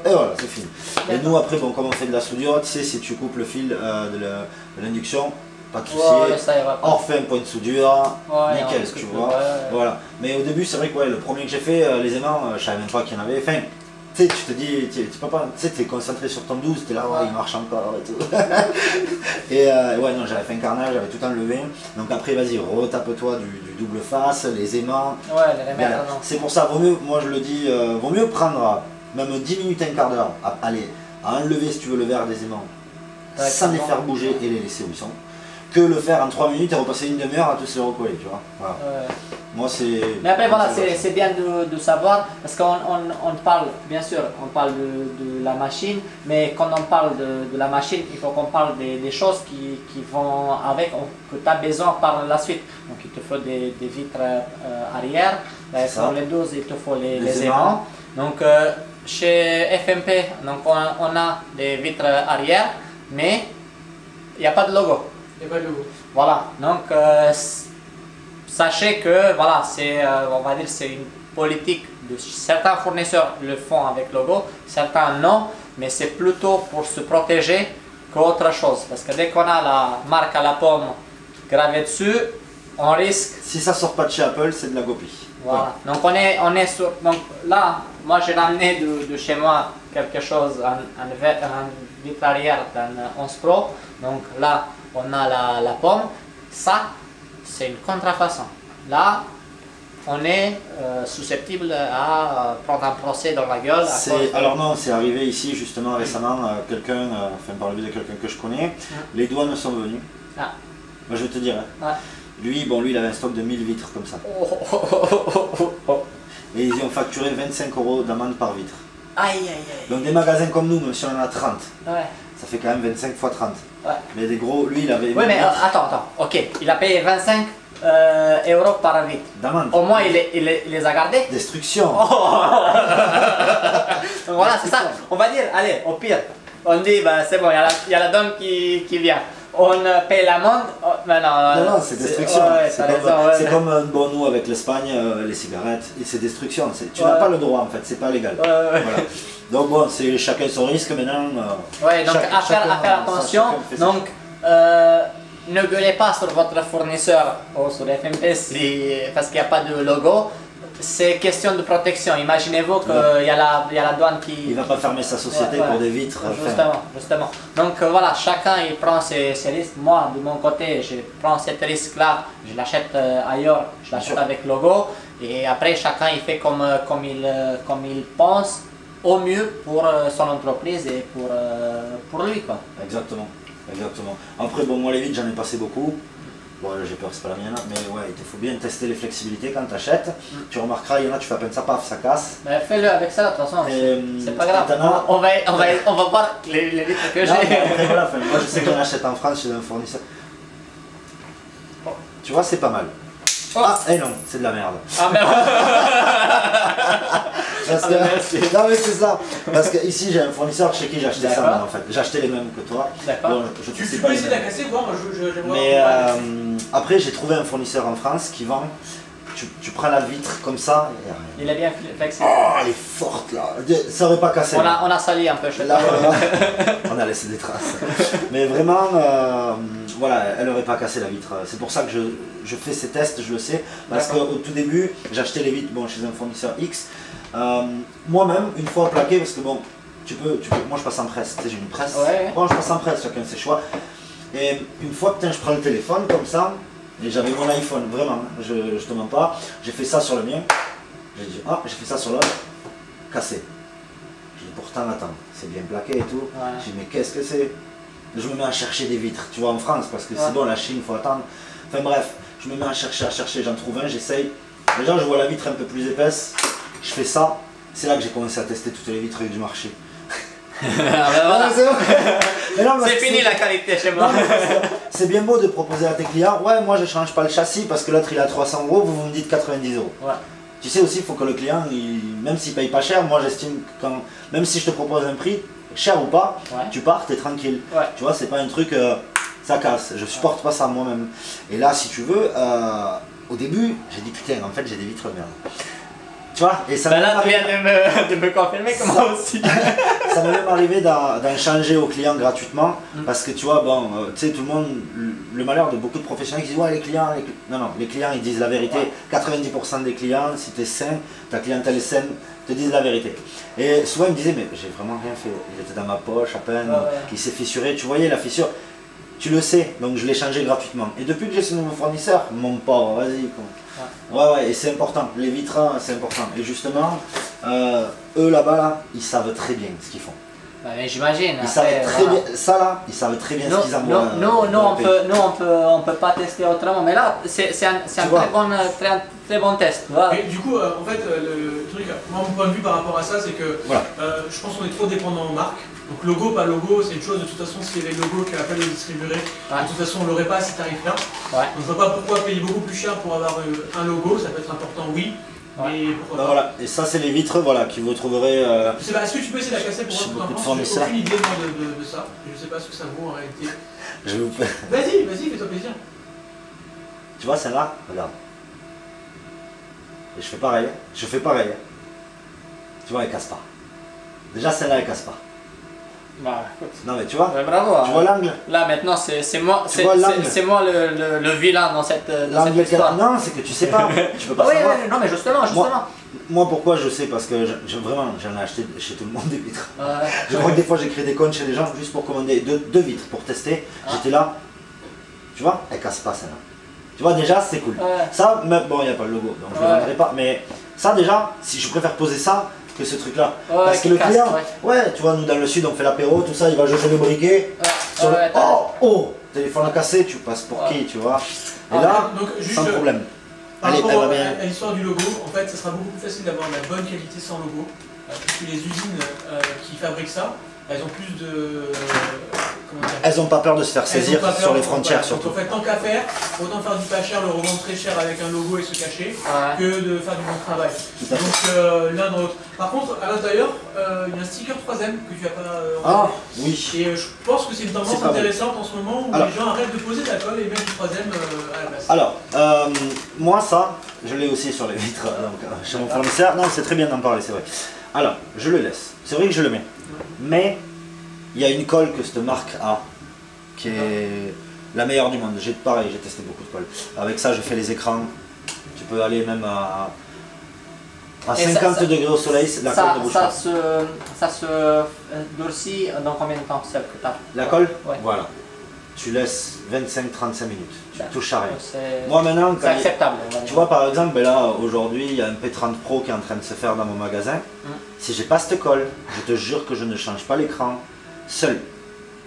et voilà, c'est fini. Et nous, après, bon, comme on fait de la soudure, tu sais, si tu coupes le fil de l'induction, pas de souci, on refait un point de soudure, nickel, tu vois. Voilà. Mais au début, c'est vrai que le premier que j'ai fait, les aimants, je savais même pas qu'il y en avait. Enfin, tu sais, tu te dis, tu es concentré sur ton 12, tu es là, il marche encore et tout. Et non, j'avais fait un carnage, j'avais tout enlevé. Donc après, vas-y, retape-toi du double face, les aimants. Les remettre, c'est pour ça, vaut mieux, moi je le dis, vaut mieux prendre même 10 minutes, un quart d'heure, à enlever si tu veux le verre des aimants, sans les faire bouger et les laisser où ils sont, que le faire en 3 minutes et repasser une demi-heure à tous les recoller, tu vois. Voilà. Moi c'est... Mais après voilà, c'est bien de savoir, parce qu'on parle, bien sûr, on parle de la machine, mais quand on parle de la machine, il faut qu'on parle des choses qui vont avec, que tu as besoin par la suite. Donc il te faut des vitres arrière, pour les 12 il te faut les aimants. Donc chez FMP, donc on a des vitres arrière, mais il n'y a pas de logo. Il n'y a pas de logo. Voilà, donc sachez que voilà, on va dire c'est une politique de certains fournisseurs le font avec logo, certains non, mais c'est plutôt pour se protéger qu'autre chose. Parce que dès qu'on a la marque à la pomme gravée dessus, on risque. Si ça sort pas de chez Apple, c'est de la copie. Voilà. Donc on est sur. Donc là, moi j'ai ramené de chez moi quelque chose, un vitre arrière d'un 11 Pro. Donc là, on a la pomme. Ça, c'est une contrefaçon. Là, on est susceptible à prendre un procès dans la gueule. Alors non, c'est arrivé ici justement récemment, par le biais de quelqu'un que je connais, les douanes sont venus. Moi je vais te dire, lui il avait un stock de 1000 vitres comme ça. Et ils ont facturé 25 € d'amende par vitre. Donc des magasins comme nous, même si on en a 30, ça fait quand même 25 x 30. Mais des gros, lui il avait... Oui mais attends, ok, il a payé 25 € par vitre. D'amende. Au moins il les a gardés. Destruction. Donc voilà, c'est ça. On va dire, allez, au pire, on dit, c'est bon, il y a la dame qui vient. on paye l'amende. Oh, mais non, Non, c'est destruction. Ouais, c'est comme bon, nous avec l'Espagne, les cigarettes, et c'est destruction. Tu n'as pas le droit en fait, c'est pas légal. Voilà. Donc bon, c'est chacun son risque maintenant. Ouais, donc à faire attention. Donc ne gueulez pas sur votre fournisseur ou sur FMP parce qu'il n'y a pas de logo. C'est question de protection. Imaginez-vous qu'il y a la douane qui... Il ne va pas fermer sa société pour des vitres. Justement. Donc voilà, chacun il prend ses risques. Moi, de mon côté, je prends cet risque-là, je l'achète ailleurs, je l'achète avec logo. Et après, chacun il fait comme il pense au mieux pour son entreprise et pour lui, quoi. Exactement. Après, bon, moi les vitres, j'en ai passé beaucoup. Bon, j'ai peur que c'est pas la mienne, mais ouais, il faut bien tester les flexibilités quand tu achètes. Tu remarqueras, il y en a, tu fais à peine ça, paf, ça casse. Mais fais-le avec ça, de toute façon, c'est pas grave. On va voir les vitres que j'ai. Voilà, moi je sais que j'en achète en France chez un fournisseur. Tu vois, c'est pas mal. Ah, et non, c'est de la merde. Ah, merde. Non mais c'est ça, parce que ici j'ai un fournisseur chez qui j'ai acheté ça moi, en fait, j'ai acheté les mêmes que toi. D'accord. Tu peux essayer de la casser, voir, mais après j'ai trouvé un fournisseur en France qui vend, tu prends la vitre comme ça. Il est bien flexible. Oh, elle est forte là, ça aurait pas cassé. On a sali un peu chez toi. On a laissé des traces. Mais vraiment, voilà, elle aurait pas cassé la vitre. C'est pour ça que je fais ces tests, je le sais, parce qu'au tout début j'ai acheté les vitres chez un fournisseur X. Moi-même, une fois plaqué, parce que bon, moi je passe en presse, tu sais, j'ai une presse. Ouais. Bon, je passe en presse, chacun ses choix. Et une fois, putain, je prends le téléphone comme ça, et j'avais mon iPhone, vraiment, je te mens pas, j'ai fait ça sur le mien, j'ai dit, ah, j'ai fait ça sur l'autre, cassé. J'ai dit, pourtant, attends, c'est bien plaqué et tout. Ouais. J'ai dit, mais qu'est-ce que c'est? Je me mets à chercher des vitres, tu vois, en France, parce que c'est bon, la Chine, il faut attendre. Enfin bref, je me mets à chercher, j'en trouve un, j'essaye. Déjà, je vois la vitre un peu plus épaisse. Je fais ça, c'est là que j'ai commencé à tester toutes les vitres du marché. C'est fini la qualité chez moi. C'est bien beau de proposer à tes clients, ouais, moi je change pas le châssis parce que l'autre il est à 300 €, vous me dites 90 €. Ouais. Tu sais aussi, il faut que le client, même s'il paye pas cher, moi j'estime que même si je te propose un prix, cher ou pas, tu pars, t'es tranquille. Ouais. Tu vois, c'est pas un truc, ça casse, je supporte pas ça moi-même. Et là, si tu veux, au début, j'ai dit putain, en fait j'ai des vitres de merde. Tu vois, et ça là, tu viens de me confirmer que moi aussi. Ça m'est même arrivé d'en changer aux clients gratuitement, parce que tu vois, bon, tu sais, tout le monde, le malheur de beaucoup de professionnels qui disent ouais, les clients, non, les clients ils disent la vérité. 90% des clients, si tu es sain, ta clientèle est saine, te disent la vérité. Et souvent ils me disaient, mais j'ai vraiment rien fait, il était dans ma poche à peine, il s'est fissuré, tu voyais la fissure. Tu le sais, donc je l'ai changé gratuitement. Et depuis que j'ai ce nouveau fournisseur, mon pauvre, vas-y quoi. Ouais, et c'est important, les vitres, c'est important. Et justement, eux là-bas, ils savent très bien ce qu'ils font. J'imagine. Ils savent très bien, ça là, ils savent très bien ce qu'ils envoient. On peut pas tester autrement, mais là, c'est un très bon test. Voilà. Et du coup, en fait, le truc, moi, mon point de vue par rapport à ça, c'est que je pense qu'on est trop dépendant aux marques. Donc logo, pas logo, c'est une chose, de toute façon, s'il y avait le logo que Apple le distribuerait, de toute façon, on l'aurait pas à ces tarifs-là. Donc je vois pas pourquoi payer beaucoup plus cher pour avoir un logo, ça peut être important, oui. Mais pourquoi pas. Voilà, et ça c'est les vitres que vous trouverez. Est-ce que tu peux essayer de la casser pour voir comment j'ai aucune idée de ça. Je sais pas ce que ça vaut en réalité. Je vous fais. Vas-y, fais-toi plaisir. Tu vois celle-là, regarde. Et je fais pareil. Tu vois, elle casse pas. Déjà celle-là elle casse pas. Bah, écoute. Non mais tu vois, bravo, tu vois l'angle. Là maintenant c'est moi le vilain dans cette histoire. Non, c'est que tu sais pas, tu peux pas savoir. Non mais justement. Moi pourquoi je sais, parce que vraiment j'en ai acheté chez tout le monde des vitres. Je crois que des fois j'ai créé des comptes chez les gens juste pour commander deux vitres pour tester. J'étais là, tu vois, elle casse pas celle-là. Tu vois déjà c'est cool. Ça, bon il n'y a pas le logo donc je ne le vendrai pas, mais ça déjà, si je préfère poser ça que ce truc là, parce que le client, tu vois, nous dans le sud on fait l'apéro, tout ça, il va jauger le briquet, téléphone à casser, tu passes pour qui, tu vois, et là, donc, sans problème. Par rapport à l'histoire du logo, en fait, ça sera beaucoup plus facile d'avoir de la bonne qualité sans logo, puisque les usines qui fabriquent ça, elles ont plus comment dire, Elles n'ont pas peur de se faire elles ont saisir pas peur, sur les donc, frontières voilà. surtout. Donc en fait, tant qu'à faire, autant faire du pas cher, le revendre très cher avec un logo et se cacher, Ouais. que de faire du bon travail. Tout à fait. Donc l'un dans l'autre. Par contre, à l'intérieur, il y a un sticker 3M que tu n'as pas Ah regardé. oui. Et je pense que c'est une tendance C'est pas intéressante en ce moment où Alors. les gens arrêtent de poser de la colle et mettent du 3M à la place. Alors, moi ça, je l'ai aussi sur les vitres donc, chez mon fournisseur. Non, c'est très bien d'en parler, c'est vrai. Alors, je le laisse. C'est vrai que je le mets. Mais il y a une colle que cette marque a qui est la meilleure du monde. Pareil, j'ai testé beaucoup de colles. Avec ça, je fais les écrans. Tu peux aller même à Et 50 degrés au soleil, la colle ne bouge pas. Ça se durcit dans combien de temps celle que tu as? La colle Ouais. Voilà. Tu laisses 25-35 minutes. Tu D'accord. touches à rien. C'est Moi maintenant, c'est acceptable. on va tu dire. vois par exemple, ben là aujourd'hui il y a un P30 Pro qui est en train de se faire dans mon magasin. Si j'ai pas cette colle, je te jure que je ne change pas l'écran seul.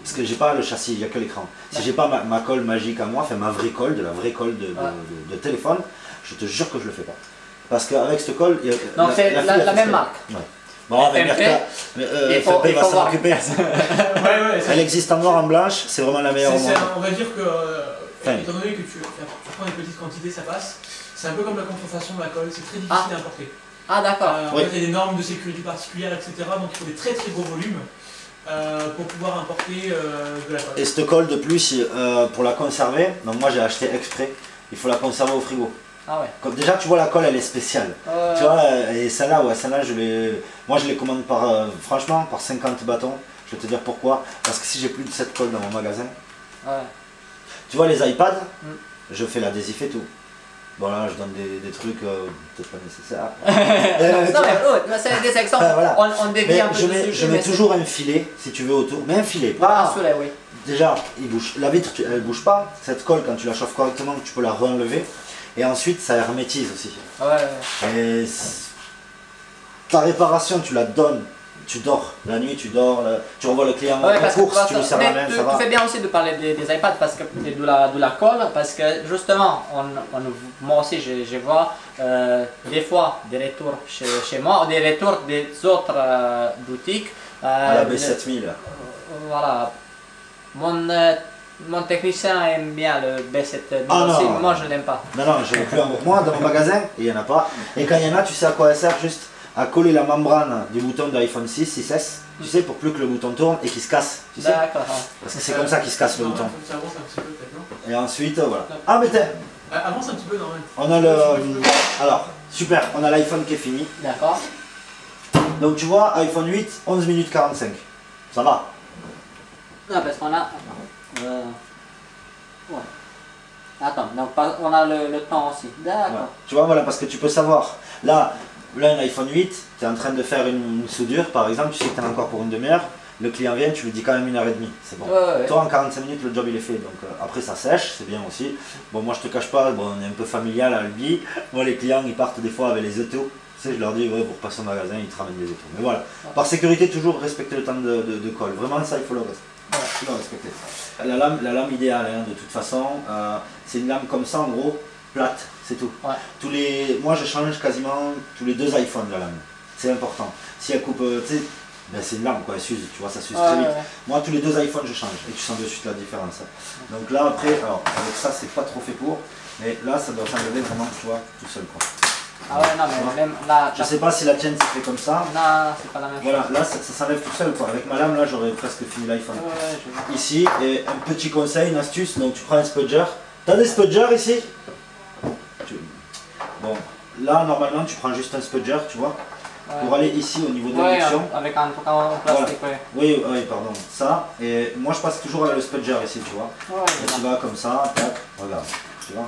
Parce que j'ai pas le châssis, il n'y a que l'écran. Si j'ai pas ma colle magique à moi, enfin ma vraie colle, de la vraie colle de téléphone, je te jure que je le fais pas. Parce qu'avec cette colle, il y a Donc c'est fille a la fait même ça. marque. Ouais. Bon, mais FMP, FMP il va faut s'en voir. occuper. Ouais, Elle existe en noir, en blanche, c'est vraiment la meilleure au monde. on va dire que, Enfin. étant donné que tu prends des petites quantités, ça passe. C'est un peu comme la contrefaçon de la colle, c'est très difficile à importer. Ah d'accord. En Oui. fait, il y a des normes de sécurité particulières, etc. Donc il faut des très très gros volumes pour pouvoir importer de la colle. Et cette colle de plus, pour la conserver, donc moi j'ai acheté exprès, il faut la conserver au frigo. Ah ouais. Comme, déjà tu vois la colle elle est spéciale. Tu vois, et celle-là, ouais, celle-là moi je les commande franchement par 50 bâtons. Je vais te dire pourquoi. Parce que si j'ai plus de cette colle dans mon magasin, Ouais. tu vois les iPads, je fais l'adhésif et tout. Bon là je donne des trucs peut-être pas nécessaires. Non mais c'est des exemples. Voilà. On dévie Mais un peu je du mets, sujet, je mets mais c'est- toujours un filet si tu veux autour. Mais un filet, Ah, pas. celui-là, oui. Déjà, il bouge. La vitre, elle bouge pas. Cette colle, quand tu la chauffes correctement, tu peux la re-enlever. Et ensuite, ça hermétise aussi. Ouais. Et ta réparation, tu la donnes. Tu dors. La nuit, tu dors. Tu revois le client Ouais, en parce que course, tu lui sers la mais main, tu ça va. fais bien aussi de parler des iPads parce que, et de la colle, parce que justement, moi aussi je vois des fois des retours chez moi, des retours des autres boutiques. À la B7000. Voilà. Mon technicien aime bien le B7000 Ah aussi, non. moi je l'aime pas. Non, non, je l'ai plus en moi dans mon magasin, il n'y en a pas. Et quand il y en a, tu sais à quoi elle sert? Juste à coller la membrane du bouton d'iPhone 6, 6S, tu sais, pour plus que le bouton tourne et qu'il se casse. Tu sais? D'accord. Parce que c'est comme ça qu'il se casse le Non, bouton. Ça avance un petit peu peut-être, non Et ensuite, voilà. Ah, mais t'es. Avance un petit peu, non ouais. On a le. Alors, super, on a l'iPhone qui est fini. D'accord. Donc tu vois, iPhone 8, 11 minutes 45. Ça va. Non, parce qu'on a. Ouais. Attends, donc on a le temps aussi. Ouais. D'accord. Tu vois, voilà, parce que tu peux savoir. Là, un iPhone 8, tu es en train de faire une soudure, par exemple, tu sais que tu en as encore pour une demi-heure. Le client vient, tu lui dis quand même 1h30, c'est bon. Ouais. Toi, en 45 minutes, le job il est fait. Donc après, ça sèche, c'est bien aussi. Bon, moi, je te cache pas, bon, on est un peu familial à Albi. Moi, les clients, ils partent des fois avec les autos. Tu sais, je leur dis, ouais, vous repassez au magasin, ils te ramènent des autos. Mais voilà, par sécurité, toujours respecter le temps de colle. Vraiment, ça, il faut le respecter. La lame idéale, hein, de toute façon, c'est une lame comme ça, en gros, plate, c'est tout. Ouais. Moi, je change quasiment tous les 2 iPhones la lame. C'est important. Si elle coupe, tu sais, ben, c'est une lame, quoi, elle s'use, tu vois, ça s'use très vite. Ouais. Moi, tous les 2 iPhones, je change et tu sens de suite la différence. Donc là, après, alors, avec ça, c'est pas trop fait pour, mais là, ça doit s'enlever vraiment, tu vois, tout seul, quoi. Ah ouais, non, mais même là. Je sais pas si la tienne s'est fait comme ça. Non, c'est pas la même Voilà, chose. là, ça s'enlève tout seul, quoi. Avec ma lame, là, j'aurais presque fini l'iPhone. Ouais, je vois. Ici, et un petit conseil, une astuce, donc tu prends un spudger. T'as des spudgers ici? Bon, là, normalement, tu prends juste un spudger, tu vois, pour aller ici au niveau de Ouais, l'induction. avec un truc en plastique, ouais. Oui, pardon, ça. Et moi, je passe toujours avec le spudger ici, tu vois. Ouais, Et tu vas comme ça, tac, regarde, tu vois.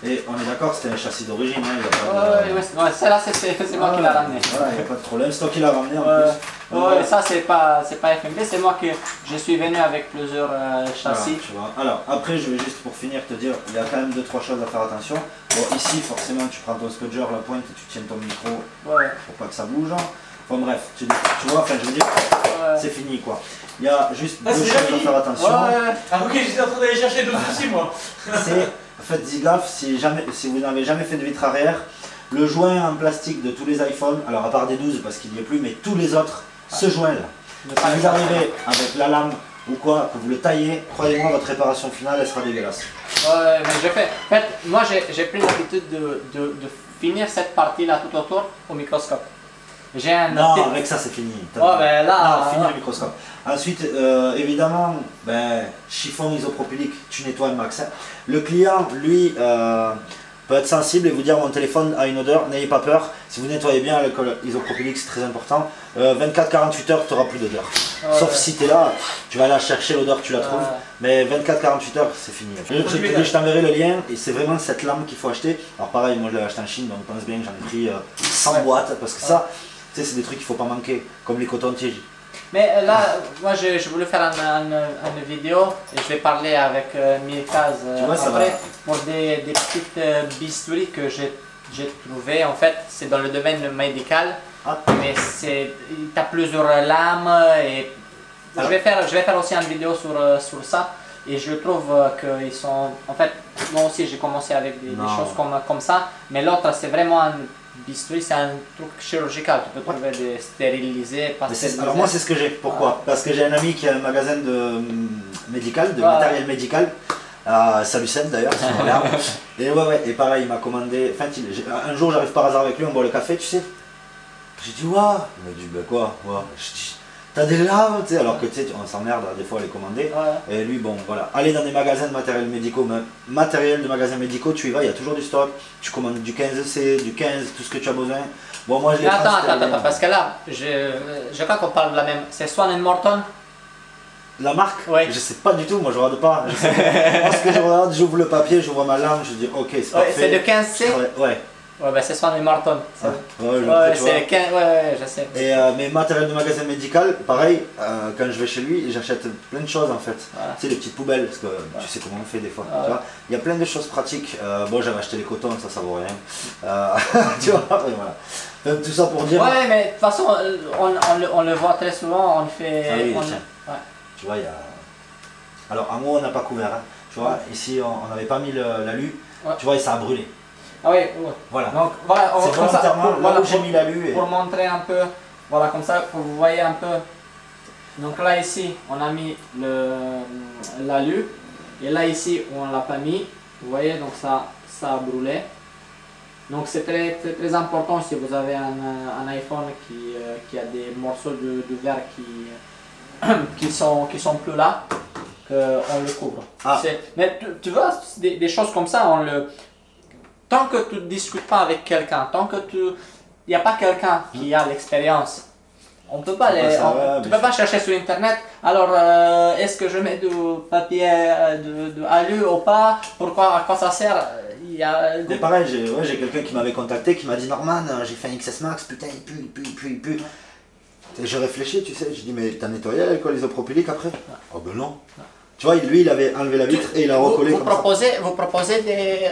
Et on est d'accord, c'était un châssis d'origine, hein, il n'y a pas de... ouais, celle-là c'est moi qui l'ai ramené. Voilà, il n'y a pas de problème, c'est toi qui l'as ramené en Ouais. plus. Ouais, ça c'est pas FMB, c'est moi que je suis venu avec plusieurs châssis. Voilà, tu vois. Alors, après, je vais juste pour finir te dire, il y a quand même 2-3 choses à faire attention. Bon, ici, forcément, tu prends ton spudger, la pointe, et tu tiens ton micro Ouais. pour pas que ça bouge. Enfin bref, tu vois, enfin je veux dire, c'est fini quoi. Il y a juste deux choses à faire attention. Ah ok, j'étais en train d'aller chercher d'autres soucis moi. Faites-y gaffe, si vous n'avez jamais fait de vitre arrière, le joint en plastique de tous les iPhones, alors à part des 12 parce qu'il n'y est plus, mais tous les autres, ce joint là. Si vous arrivez avec la lame ou quoi, que vous le taillez, croyez-moi, votre réparation finale, elle sera dégueulasse. Ouais, mais j'ai fait. En fait, moi j'ai pris l'habitude de finir cette partie-là tout autour au microscope. J'ai un. Non, avec ça c'est fini. Ouais, ben là. Non, fini le microscope. Ensuite, évidemment, chiffon isopropylique, tu nettoies le max. Hein. Le client, lui, peut être sensible et vous dire mon téléphone a une odeur, n'ayez pas peur. Si vous nettoyez bien l'alcool isopropylique, c'est très important. 24-48 heures, tu n'auras plus d'odeur. Sauf si tu es là, tu vas aller chercher l'odeur, tu la trouves. Mais 24-48 heures, c'est fini. Je t'enverrai le lien et c'est vraiment cette lame qu'il faut acheter. Alors pareil, moi je l'ai acheté en Chine, donc pense bien que j'en ai pris 100 boîtes parce que ça, tu sais, c'est des trucs qu'il ne faut pas manquer, comme les cotons-tiges. Mais là, moi je voulais faire une vidéo et je vais parler avec Milkaz après pour des petites bistouris que j'ai trouvées. En fait, c'est dans le domaine médical, mais tu as plusieurs lames et je vais faire aussi une vidéo sur ça. Et je trouve qu'ils sont... En fait, moi aussi j'ai commencé avec des choses comme ça, mais l'autre c'est vraiment un bistouri, c'est un truc chirurgical, tu peux trouver des stérilisés, pas stérilisés. Alors moi c'est ce que j'ai, pourquoi? Parce que j'ai un ami qui a un magasin de médical, de matériel médical, ça lui sème d'ailleurs, si on regarde. Et et pareil, il m'a commandé, enfin un jour j'arrive par hasard avec lui, on boit le café, tu sais. J'ai dit waouh, il m'a dit ben quoi, je dis, t'as des lames, tu sais, alors que tu sais, on s'emmerde des fois à les commander. Et lui, bon, voilà, aller dans des magasins de matériel médicaux, matériel de magasins médicaux, tu y vas, il y a toujours du stock, tu commandes du 15C, du 15, tout ce que tu as besoin. Bon, moi je l'ai attends, parce que là, je crois qu'on parle de la même. C'est Swan & Morton? La marque? Oui. Je sais pas du tout, moi je regarde pas. Je sais pas. Moi ce que je regarde, j'ouvre le papier, je vois ma lame, je dis ok, c'est parfait. C'est de 15C? Ouais. Ouais, ben c'est Swan & Morton. C'est 15, ouais, je sais. Et mes matériels de magasin médical, pareil, quand je vais chez lui, j'achète plein de choses en fait. Tu sais, les petites poubelles, parce que tu sais comment on fait des fois. Tu vois, il y a plein de choses pratiques. Bon, j'avais acheté les cotons, ça vaut rien. Tu vois, voilà. Donc, tout ça pour dire. Ouais, mais de toute façon, on le voit très souvent, on le fait. Ah oui, tu vois, il y a. Alors, en haut, on n'a pas couvert. Hein. Tu vois, ici, on n'avait pas mis l'alu. Tu vois, et ça a brûlé. Ah oui, voilà. Donc voilà, c'est volontairement là où j'ai mis l'alu. Pour montrer un peu, voilà, comme ça, pour vous voyez un peu. Donc là ici, on a mis l'alu, et là ici, on l'a pas mis. Vous voyez, donc ça a brûlé. Donc c'est très important si vous avez un iPhone qui a des morceaux de verre qui sont plus là, qu'on le couvre. Mais tu vois, des choses comme ça, tant que tu ne discutes pas avec quelqu'un, tant que il n'y a pas quelqu'un qui a l'expérience, on peut pas tu peux pas chercher sur internet. Alors est-ce que je mets du papier de alu ou pas? Pourquoi, à quoi ça sert? Mais pareil, j'ai quelqu'un qui m'avait contacté qui m'a dit Norman, j'ai fait un XS Max, putain il pue. Et je réfléchis, tu sais, je dis mais t'as nettoyé l'alcool isopropylique après? Oh ben non. Tu vois, lui il avait enlevé la vitre et il a recollé comme ça. Vous proposez des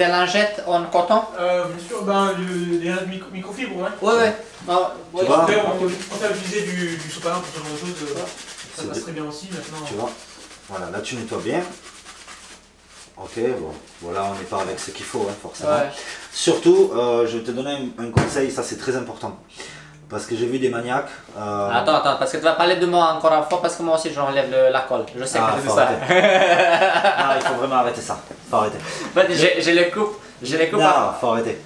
lingettes en coton? Bien sûr, des microfibres, ouais. Ouais. Après, on peut utiliser du sopalin pour ce genre de choses, ça passe très bien aussi maintenant. Tu vois, voilà, là tu nettoies bien. Ok, bon, voilà, on n'est pas avec ce qu'il faut, hein, forcément. Ouais. Surtout, je vais te donner un conseil, ça c'est très important. Parce que j'ai vu des maniaques. Attends, parce que tu vas parler de moi encore une fois, parce que moi aussi j'enlève la colle. Je sais que tu fais ça. Il faut vraiment arrêter ça. Faut arrêter. En fait, je les coupe. Non, faut arrêter.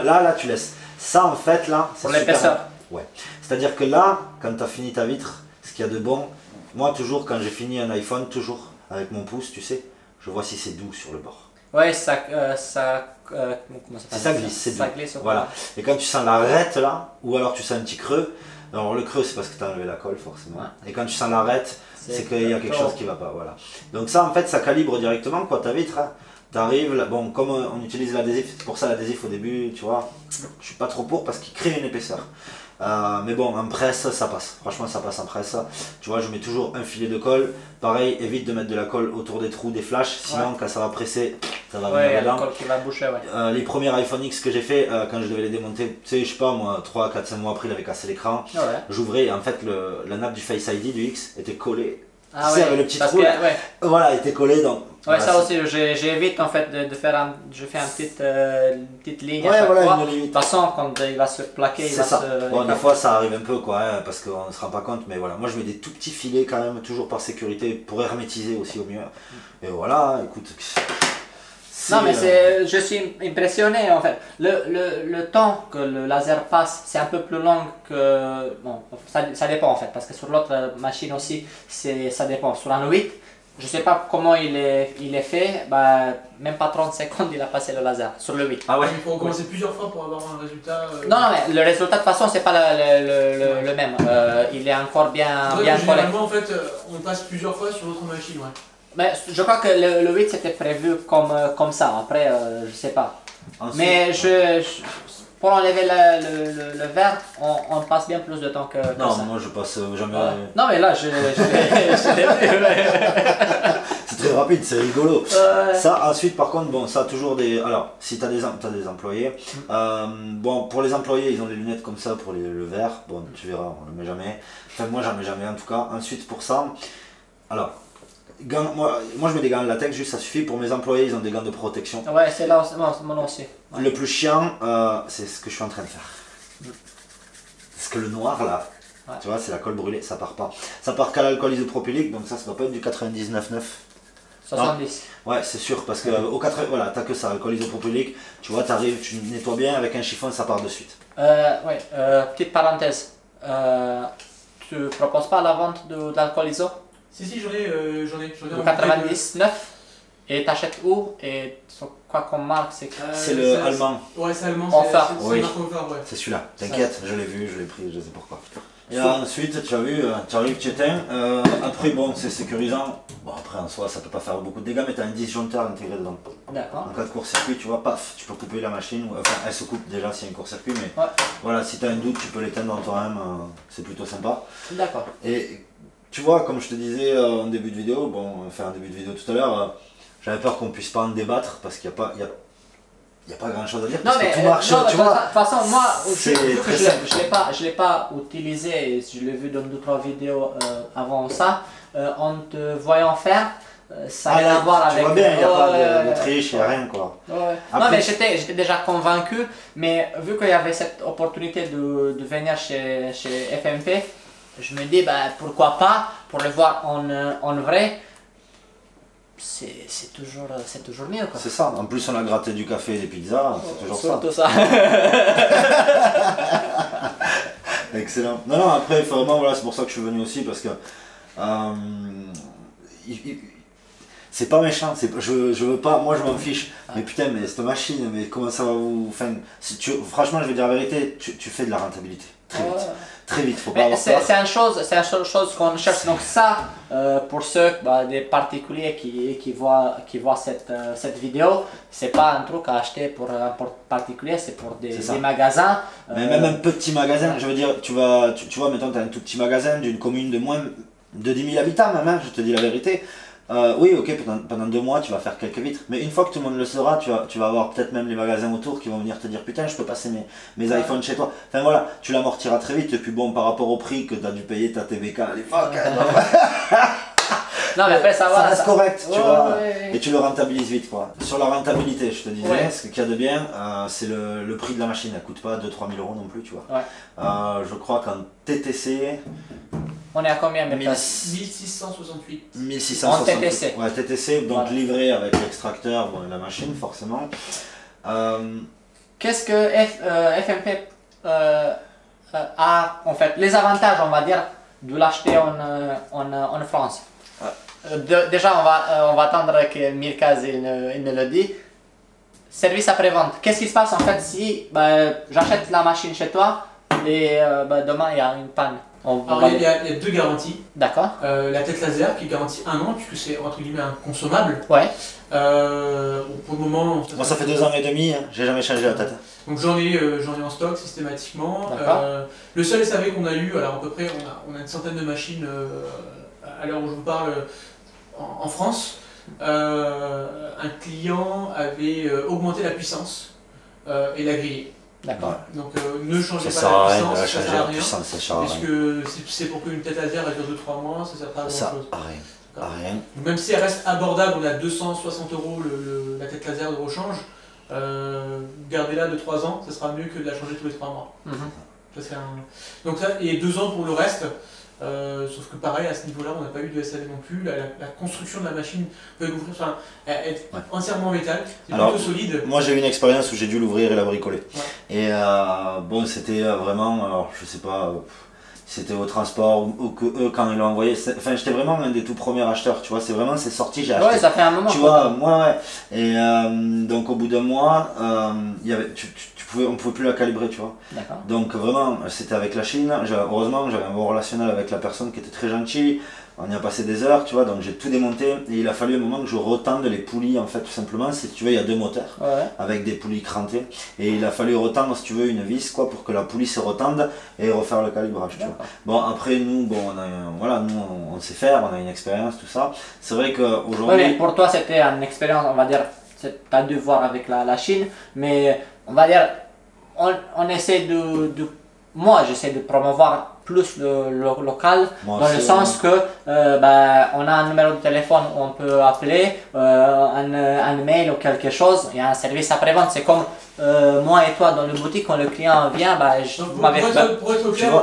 Là, tu laisses. Ça, en fait, là, c'est pour l'épaisseur. Ouais. C'est-à-dire que là, quand tu as fini ta vitre, ce qu'il y a de bon, moi, toujours, quand j'ai fini un iPhone, toujours, avec mon pouce, tu sais, je vois si c'est doux sur le bord. Ouais, ça glisse, c'est doux. Ça glisse, voilà. Et quand tu sens l'arête là, ou alors tu sens un petit creux, alors le creux c'est parce que tu as enlevé la colle forcément. Ouais. Et quand tu sens l'arête, c'est qu'il y a quelque chose qui va pas. Voilà. Donc ça en fait ça calibre directement quoi ta vitre. Hein. Tu arrives, bon comme on utilise l'adhésif, c'est pour ça l'adhésif au début, tu vois, je suis pas trop pour parce qu'il crée une épaisseur. Mais bon, en presse, ça passe. Franchement, ça passe en presse. Tu vois, je mets toujours un filet de colle. Pareil, évite de mettre de la colle autour des trous des flashs. Sinon, quand ça va presser, ça va venir dedans. La colle qui va boucher, les premiers iPhone X que j'ai fait, quand je devais les démonter, tu sais, je sais pas, moi, 3, 4, 5 mois après, il avait cassé l'écran. J'ouvrais et en fait, la nappe du Face ID du X était collée Ah tu sais, avec le petit parce trou, que, là. ouais. Voilà, il était collé donc. Ouais, Voilà, ça aussi, j'évite en fait de faire je fais une petite ligne à ouais, chaque voilà, fois. une De limite. toute façon, quand il va se plaquer, il C'est va ça. se... Bon, des fois ça arrive un peu quoi, hein, parce qu'on ne se rend pas compte, mais voilà. Moi je mets des tout petits filets quand même, toujours par sécurité, pour hermétiser aussi au mieux. Et voilà, écoute. Non, mais je suis impressionné en fait. Le temps que le laser passe, c'est un peu plus long que. Bon, ça dépend en fait, parce que sur l'autre machine aussi, ça dépend. Sur un 8, je sais pas comment il est fait, bah, même pas 30 secondes il a passé le laser sur le 8. Ah ouais. Il faut recommencer plusieurs fois pour avoir un résultat. Non, non, mais le résultat de toute façon, c'est pas le même. Il est encore bien collé. Généralement, en fait, on passe plusieurs fois sur l'autre machine, ouais. Mais je crois que le 8 c'était prévu comme ça. Après, je sais pas. Ensuite, Mais pour enlever le verre, on passe bien plus de temps que non, ça. moi je passe jamais. Non, mais là, je l'ai vu. C'est très rapide, c'est rigolo. Ouais. Ça, ensuite, par contre, bon, ça a toujours des. Alors, si tu as t'as des employés, bon, pour les employés, ils ont des lunettes comme ça pour le verre. Bon, tu verras, on le met jamais. Enfin, moi, j'en mets jamais en tout cas. Ensuite, pour ça, alors, gants, moi, je mets des gants de latex, juste ça suffit. Pour mes employés, ils ont des gants de protection. Ouais, c'est là, mon nom aussi. Ouais. Le plus chiant, c'est ce que je suis en train de faire. Parce que le noir là, Ouais. tu vois, c'est la colle brûlée, ça part pas. Ça part qu'à l'alcool isopropylique, donc ça doit pas être du 99,9. 70. Ouais, c'est sûr, parce que au 80, voilà, t'as que ça, alcool isopropylique, tu vois, t'arrives, tu nettoies bien avec un chiffon, ça part de suite. Ouais, petite parenthèse. Tu proposes pas la vente de l'alcool iso? Si, j'en ai Le remonté 99. Et t'achètes où? Et sur quoi comme marque? C'est le allemand, Ouais, c'est allemand, Enfin, c'est oui. marque Enfin, ouais. c'est celui-là, t'inquiète, je l'ai vu, je l'ai pris, je sais pourquoi. Et ensuite, tu as vu, tu arrives, tu éteins, après bon, c'est sécurisant, bon après en soi ça peut pas faire beaucoup de dégâts, mais t'as un disjoncteur intégré dedans. D'accord. En cas de court-circuit, tu vois, paf, tu peux couper la machine, enfin elle se coupe déjà s'il y a un court-circuit, mais Ouais. voilà, si tu as un doute, tu peux l'éteindre toi-même, c'est plutôt sympa. D'accord. Et tu vois, comme je te disais en début de vidéo, en début de vidéo tout à l'heure, j'avais peur qu'on puisse pas en débattre parce qu'il n'y a pas... Il n'y a pas grand chose à dire Non, parce mais que tout marche, non, tu de vois. toute façon, moi, c'est vu que très je simple. ne l'ai pas utilisé, et je l'ai vu dans 2-3 vidéos avant ça, en te voyant faire, ça n'a rien à voir tu avec... vois bien, il n'y a pas de ouais, triche, il n'y a rien quoi. ouais. Non, Après, mais j'étais déjà convaincu, mais vu qu'il y avait cette opportunité de venir chez FMP, je me dis, bah, pourquoi pas, pour le voir en vrai, c'est toujours mieux quoi. c'est ça, en plus on a gratté du café et des pizzas, c'est toujours ça. Surtout ça. Excellent. Non, après, il faut vraiment, voilà, c'est pour ça que je suis venu aussi, parce que c'est pas méchant, je veux pas, moi je m'en fiche, mais putain, mais cette machine, mais comment ça va vous. Enfin, franchement, je vais dire la vérité, tu fais de la rentabilité, très vite. Très vite, faut pas Mais avoir peur. c'est une chose qu'on cherche. Donc ça, pour ceux, des particuliers qui voient cette vidéo, c'est pas un truc à acheter pour un particulier, c'est pour des magasins. Mais même un petit magasin, je veux dire, tu vois, mettons, tu as un tout petit magasin d'une commune de moins de 10 000 habitants, même, hein, je te dis la vérité. Oui, ok, pendant 2 mois, tu vas faire quelques vitres. Mais une fois que tout le monde le saura, tu vas avoir peut-être même les magasins autour qui vont venir te dire putain, je peux passer mes iPhones chez toi. Enfin voilà, tu l'amortiras très vite. Et puis bon, par rapport au prix que tu as dû payer ta TVK à l'époque, non, mais après, ça reste correct, tu vois. Ouais. Et tu le rentabilises vite, quoi. Sur la rentabilité, je te disais, Ouais. ce qu'il y a de bien, c'est le prix de la machine. Elle coûte pas 2-3 000 euros non plus, tu vois. Ouais. Je crois qu'en TTC, On est à combien maintenant? 1668. 1660. En TTC. Ouais, TTC, donc Voilà. livré avec l'extracteur, bon, la machine forcément. Qu'est-ce que FMP a en fait? Les avantages, on va dire, de l'acheter en France. Déjà, on va attendre que Mirkaz il me le dit. Service après-vente. Qu'est-ce qui se passe en fait si j'achète la machine chez toi et demain il y a une panne? Alors il y a 2 garanties. D'accord. La tête laser qui garantit 1 an puisque c'est entre guillemets un consommable. Ouais. Pour le moment. Moi, ça fait 2 ans et demi, hein, j'ai jamais changé la tête. Donc j'en ai en stock systématiquement. Le seul SAV qu'on a eu, alors à peu près, on a une centaine de machines à l'heure où je vous parle en France. Un client avait augmenté la puissance et l'a grillé. D'accord. Donc ne changez Ça pas sert à la rien de la puissance, ça changer sert à la rien. puissance, ça sert à Parce rien. que si c'est pour qu'une tête laser elle dure 2-3 mois, ça sert pas à grand Ça chose. à rien. À rien. Même si elle reste abordable, on a 260 € la tête laser de rechange, gardez-la de 3 ans, ça sera mieux que de la changer tous les 3 mois. Ça, donc ça, et 2 ans pour le reste, sauf que pareil, à ce niveau-là, on n'a pas eu de SAV non plus. La construction de la machine peut l'ouvrir, enfin, être entièrement en métal, c'est plutôt solide. Moi j'ai eu une expérience où j'ai dû l'ouvrir et la bricoler. Ouais. Et bon, c'était vraiment, alors je sais pas, c'était au transport ou que eux quand ils l'ont envoyé. Enfin, j'étais vraiment un des tout premiers acheteurs, tu vois. C'est sorti, j'ai acheté. Ouais, ça fait un moment. Tu vois, moi, ouais. Et donc au bout d'un mois, on pouvait plus la calibrer, tu vois. D'accord. Donc vraiment, c'était avec la Chine. Heureusement, j'avais un bon relationnel avec la personne qui était très gentille. On y a passé des heures, tu vois, donc j'ai tout démonté et il a fallu un moment que je retende les poulies en fait tout simplement. Si tu veux, il y a 2 moteurs avec des poulies crantées et il a fallu retendre si tu veux une vis quoi pour que la poulie se retende et refaire le calibrage. Tu vois. Bon après nous, bon on sait faire, on a une expérience tout ça. C'est vrai qu'aujourd'hui. Ouais, mais pour toi c'était une expérience, on va dire, c'est pas de voir avec la Chine, mais on va dire, on essaie moi j'essaie de promouvoir plus le local, dans le sens que on a un numéro de téléphone où on peut appeler, un mail ou quelque chose, il y a un service après-vente. C'est comme moi et toi dans le boutique, quand le client vient, pour être clair,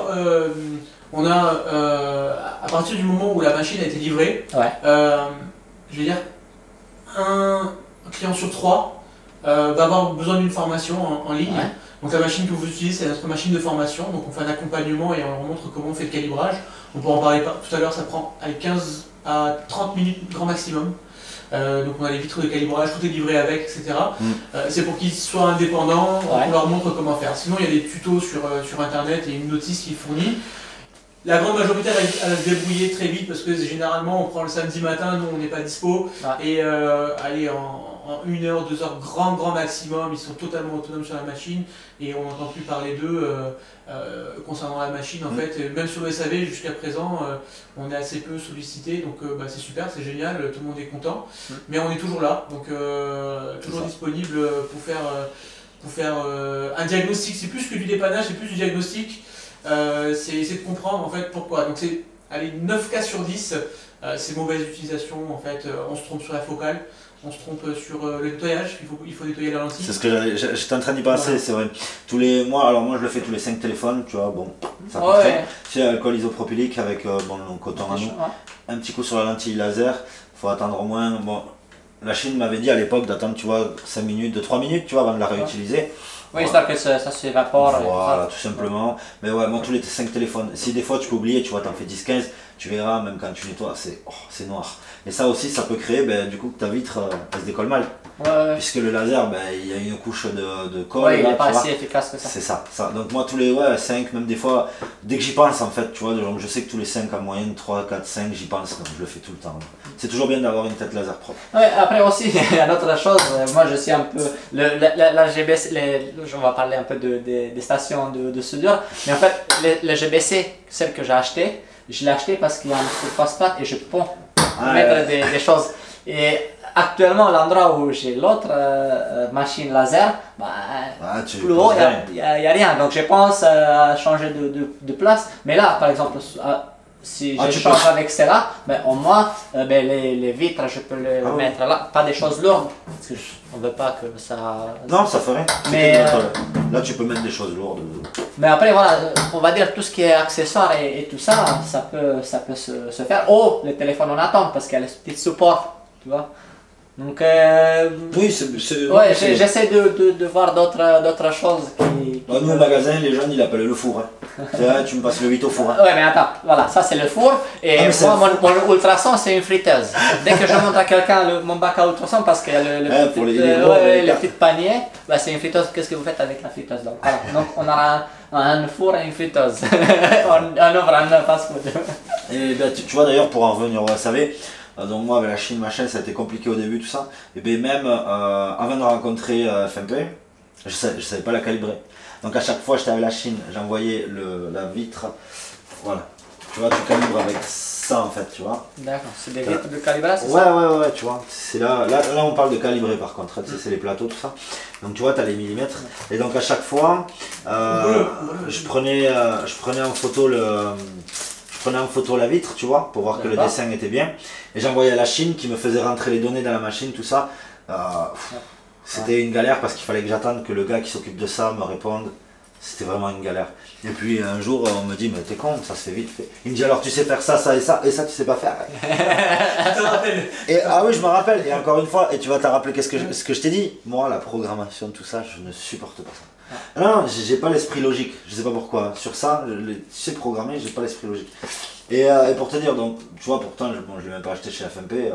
on a à partir du moment où la machine a été livrée, je vais dire un client sur 3 va avoir besoin d'une formation en ligne. Donc la machine que vous utilisez, c'est notre machine de formation, donc on fait un accompagnement et on leur montre comment on fait le calibrage. On pourra en parler tout à l'heure, ça prend 15 à 30 minutes grand maximum. Donc on a les vitres de calibrage, tout est livré avec, etc. C'est pour qu'ils soient indépendants, on leur montre comment faire. Sinon il y a des tutos sur internet et une notice qui est fournie. La grande majorité elle va se débrouiller très vite parce que généralement on prend le samedi matin, nous on n'est pas dispo, et allez, en 1 heure, 2 heures, grand maximum, ils sont totalement autonomes sur la machine et on n'entend plus parler d'eux concernant la machine en fait. Même sur le SAV jusqu'à présent, on est assez peu sollicité, donc c'est super, c'est génial, tout le monde est content, mais on est toujours là, donc toujours disponible pour faire un diagnostic. C'est plus que du dépannage, c'est plus du diagnostic. C'est de comprendre en fait pourquoi. Donc c'est 9 cas sur 10, c'est mauvaise utilisation en fait, on se trompe sur la focale, on se trompe sur le nettoyage, il faut nettoyer la lentille. C'est ce que j'étais en train d'y penser, c'est vrai. Alors moi je le fais tous les 5 téléphones, tu vois, bon, ça coûte rien. C'est alcool isopropylique avec le coton à nous. Un petit coup sur la lentille laser, faut attendre au moins, la Chine m'avait dit à l'époque d'attendre, tu vois, 5 minutes, 2-3 minutes, tu vois, avant de la réutiliser. Oui, histoire que ça s'évapore. Voilà, tout simplement. Mais ouais, moi tous les 5 téléphones, si des fois tu peux oublier, tu vois, t'en fais 10-15, tu verras, même quand tu nettoies, c'est noir. Et ça aussi, ça peut créer, du coup, que ta vitre, elle se décolle mal. Puisque le laser, il y a une couche de colle. Ouais, il n'est pas assez efficace que ça. C'est ça. Donc moi, tous les 5, même des fois, dès que j'y pense, en fait, tu vois, je sais que tous les 5 en moyenne, 3, 4, 5, j'y pense, donc je le fais tout le temps. C'est toujours bien d'avoir une tête laser propre. Ouais, après aussi, il y a une autre chose, moi je suis un peu, la GBC, on va parler un peu des stations de soudure, mais en fait, le GBC, celle que j'ai achetée, je l'ai acheté parce qu'il y a un surface plate et je peux mettre des choses. Et actuellement, l'endroit où j'ai l'autre machine laser, plus haut, il n'y a rien. Donc je pense à changer de place. Mais là, par exemple, si je change avec celle-là, au moins les vitres, je peux les mettre là. Pas des choses lourdes, parce qu'on ne veut pas que ça... Non, ça fait rien. Mais là, tu peux mettre des choses lourdes. Mais après, voilà, on va dire tout ce qui est accessoires et tout ça, ça peut se faire. Oh, le téléphone en attend, parce qu'il y a le petit support, tu vois. Donc, oui, j'essaie de voir d'autres choses qui... Nous, au magasin, les jeunes, ils l'appellent le four. Tu me passes le 8 au four. Ouais, mais attends, voilà, ça c'est le four. Et moi, mon ultrason, c'est une friteuse. Dès que je montre à quelqu'un mon bac à ultrason, parce qu'il y a le petit panier, c'est une friteuse. Qu'est-ce que vous faites avec la friteuse? Donc, voilà. Donc on a un four et une friteuse. on ouvre un fast-food. Et tu vois, d'ailleurs, pour en revenir au SAV, donc moi avec la Chine machin ça a été compliqué au début tout ça, et bien même avant de rencontrer FMP, je savais pas la calibrer. Donc à chaque fois j'étais avec la Chine, j'envoyais la vitre, voilà, Tu vois, tu calibres avec ça en fait, tu vois. D'accord, c'est des rythmes de calibrage, c'est Ouais, ça? ouais, tu vois. C'est là, on parle de calibrer par contre, tu sais, c'est les plateaux, tout ça. Donc tu vois, tu as les millimètres. Et donc à chaque fois, je prenais en photo la vitre, tu vois, pour voir que le dessin était bien. Et j'envoyais à la Chine qui me faisait rentrer les données dans la machine, tout ça. C'était une galère parce qu'il fallait que j'attende que le gars qui s'occupe de ça me réponde. C'était vraiment une galère. Et puis un jour, on me dit, mais t'es con, ça se fait vite fait. Il me dit, alors tu sais faire ça, ça et ça tu sais pas faire. Tu te rappelles? Et, ah oui, je me rappelle. Et encore une fois, et tu vas te rappeler ce que je t'ai dit. Moi, la programmation, tout ça, je ne supporte pas ça. Non, j'ai pas l'esprit logique. Je sais pas pourquoi. Sur ça, tu sais programmer, j'ai pas l'esprit logique. Et pour te dire, donc, tu vois, pourtant, je l'ai même pas acheté chez FMP,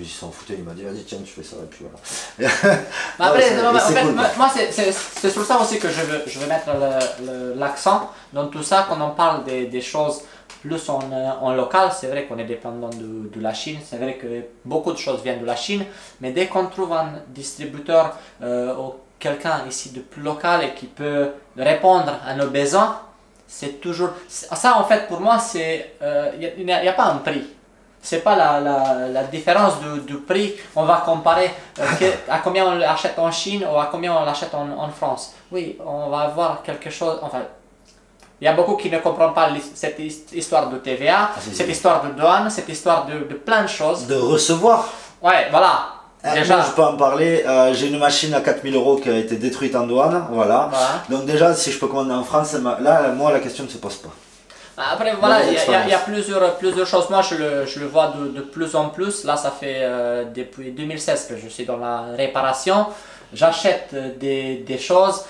ils s'en foutaient, il m'a dit, vas-y, tiens, tu fais ça, et puis voilà. Moi, c'est sur ça aussi que je veux mettre l'accent dans tout ça, quand on parle des choses plus en local. C'est vrai qu'on est dépendant de la Chine, c'est vrai que beaucoup de choses viennent de la Chine, mais dès qu'on trouve un distributeur ou quelqu'un ici de plus local et qui peut répondre à nos besoins, c'est toujours ça. En fait, pour moi, c'est il n'y a pas un prix. C'est pas la différence du prix. On va comparer à combien on l'achète en Chine ou à combien on l'achète en France. Oui, on va avoir quelque chose. Enfin, il y a beaucoup qui ne comprennent pas cette histoire de TVA, cette histoire de douane, cette histoire de plein de choses. De recevoir. Ouais, voilà. Déjà, moi, je peux en parler. J'ai une machine à 4 000 € qui a été détruite en douane. Voilà. Donc déjà, si je peux commander en France, là, moi, la question ne se pose pas. Après, voilà, il y a plusieurs choses. Moi, je le vois de plus en plus. Là, ça fait depuis 2016 que je suis dans la réparation. J'achète des choses.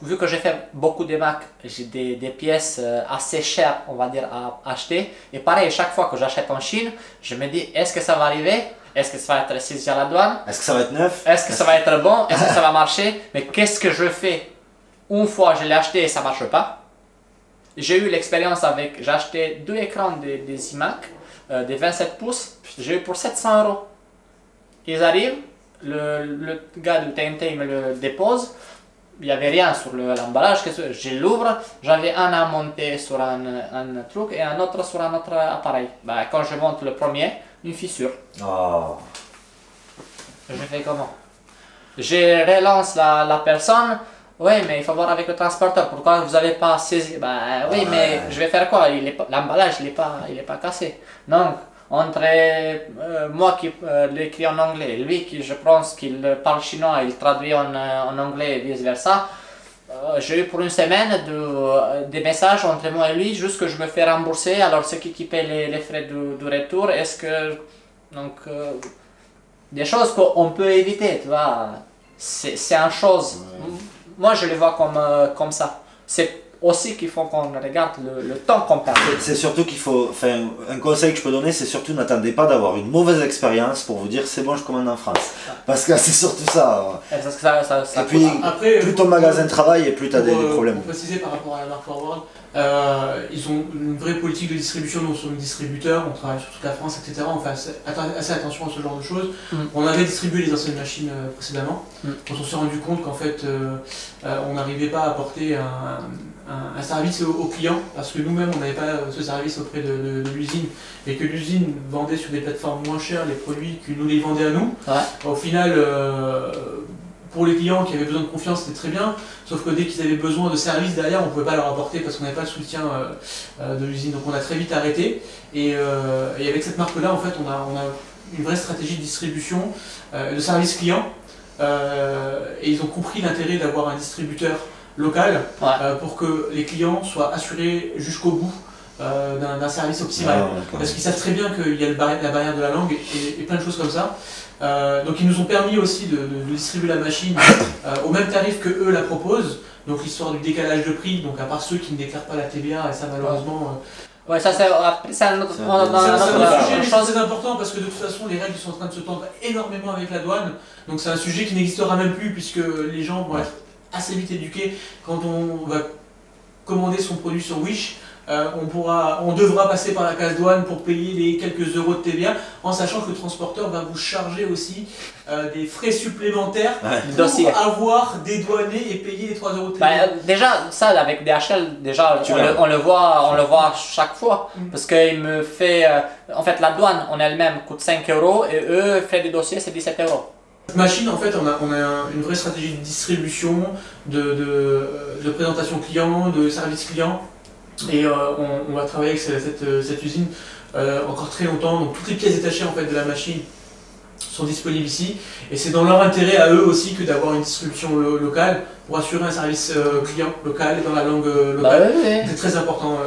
Vu que j'ai fait beaucoup de Mac, j'ai des pièces assez chères, on va dire, à acheter. Et pareil, chaque fois que j'achète en Chine, je me dis, est-ce que ça va arriver? Est-ce que ça va être saisi à la douane? Est-ce que ça va être neuf? Est-ce que ça va être bon? Est-ce que ça va marcher? Mais qu'est-ce que je fais? Une fois, je l'ai acheté et ça ne marche pas. J'ai eu l'expérience avec, j'ai acheté 2 écrans des iMac, des 27 pouces, j'ai eu pour 700 €. Ils arrivent, le gars du TNT me le dépose, il n'y avait rien sur l'emballage, je l'ouvre, j'avais un à monter sur un truc et un autre sur un autre appareil. Quand je monte le premier, une fissure. Oh. Je fais comment? Je relance la personne. Oui, mais il faut voir avec le transporteur. Pourquoi vous n'avez pas saisi? Oui, mais je vais faire quoi? L'emballage, il est pas cassé. Donc, entre moi qui l'écris en anglais, lui qui je pense qu'il parle chinois, il traduit en anglais et vice versa. J'ai eu pour une semaine des messages entre moi et lui, juste que je me fais rembourser. Alors, c'est qui paie les frais du retour? Est-ce que. Donc, des choses qu'on peut éviter, tu vois. C'est une chose. Moi, je les vois comme ça. C'est aussi qu'il faut qu'on regarde le temps qu'on perd. C'est surtout qu'il faut. Enfin, un conseil que je peux donner, c'est surtout n'attendez pas d'avoir une mauvaise expérience pour vous dire c'est bon, je commande en France. Parce que c'est surtout ça. Parce que ça et puis, après, plus ton magasin travaille et plus tu as des problèmes. Pour préciser par rapport à la marque Forward, ils ont une vraie politique de distribution. Nous sommes distributeurs, on travaille sur toute la France, etc. On fait assez attention à ce genre de choses. On avait distribué les anciennes machines précédemment. Quand on s'est rendu compte qu'en fait, on n'arrivait pas à apporter un service aux clients, parce que nous-mêmes on n'avait pas ce service auprès de l'usine, et que l'usine vendait sur des plateformes moins chères les produits que nous les vendait à nous. Au final, pour les clients qui avaient besoin de confiance, c'était très bien, sauf que dès qu'ils avaient besoin de services derrière, on ne pouvait pas leur apporter parce qu'on n'avait pas le soutien de l'usine. Donc on a très vite arrêté, et avec cette marque-là, en fait, on a une vraie stratégie de distribution, de service client, et ils ont compris l'intérêt d'avoir un distributeur local pour que les clients soient assurés jusqu'au bout d'un service optimal. Parce qu'ils savent très bien qu'il y a la barrière de la langue et plein de choses comme ça. Donc ils nous ont permis aussi de distribuer la machine au même tarif que eux la proposent. Donc l'histoire du décalage de prix, donc à part ceux qui ne déclarent pas la TVA, et ça malheureusement... Ouais, ça c'est un autre sujet, c'est important parce que de toute façon les règles sont en train de se tendre énormément avec la douane. Donc c'est un sujet qui n'existera même plus puisque les gens vont être assez vite éduqués quand on va commander son produit sur Wish. on devra passer par la case douane pour payer les quelques euros de TVA, en sachant que le transporteur va vous charger aussi des frais supplémentaires pour Dossier. avoir dédouané et payer les 3 euros de TVA. Bah, déjà, ça avec DHL, déjà, on le voit chaque fois. Parce qu'il me fait. En fait, la douane en elle-même coûte 5 euros et eux, frais de dossier, c'est 17 euros. Cette machine, en fait, on a une vraie stratégie de distribution, de présentation client, de service client. Et on va travailler avec cette usine encore très longtemps. Donc toutes les pièces détachées en fait, de la machine sont disponibles ici. Et c'est dans leur intérêt à eux aussi que d'avoir une distribution locale pour assurer un service client local et dans la langue locale. Bah, ouais. C'est très important.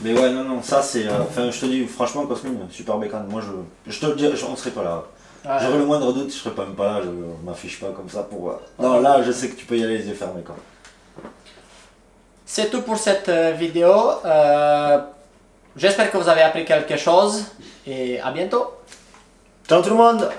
Mais ouais, non, ça c'est. Enfin, je te dis, franchement, Cosmine, super bécane. Moi, je te le dis, on serait pas là. Ouais. J'aurais le moindre doute, je serais pas même pas là, je m'affiche pas comme ça pour. Non, là, je sais que tu peux y aller les yeux fermés quand même. C'est tout pour cette vidéo. J'espère que vous avez appris quelque chose et à bientôt. Ciao tout le monde!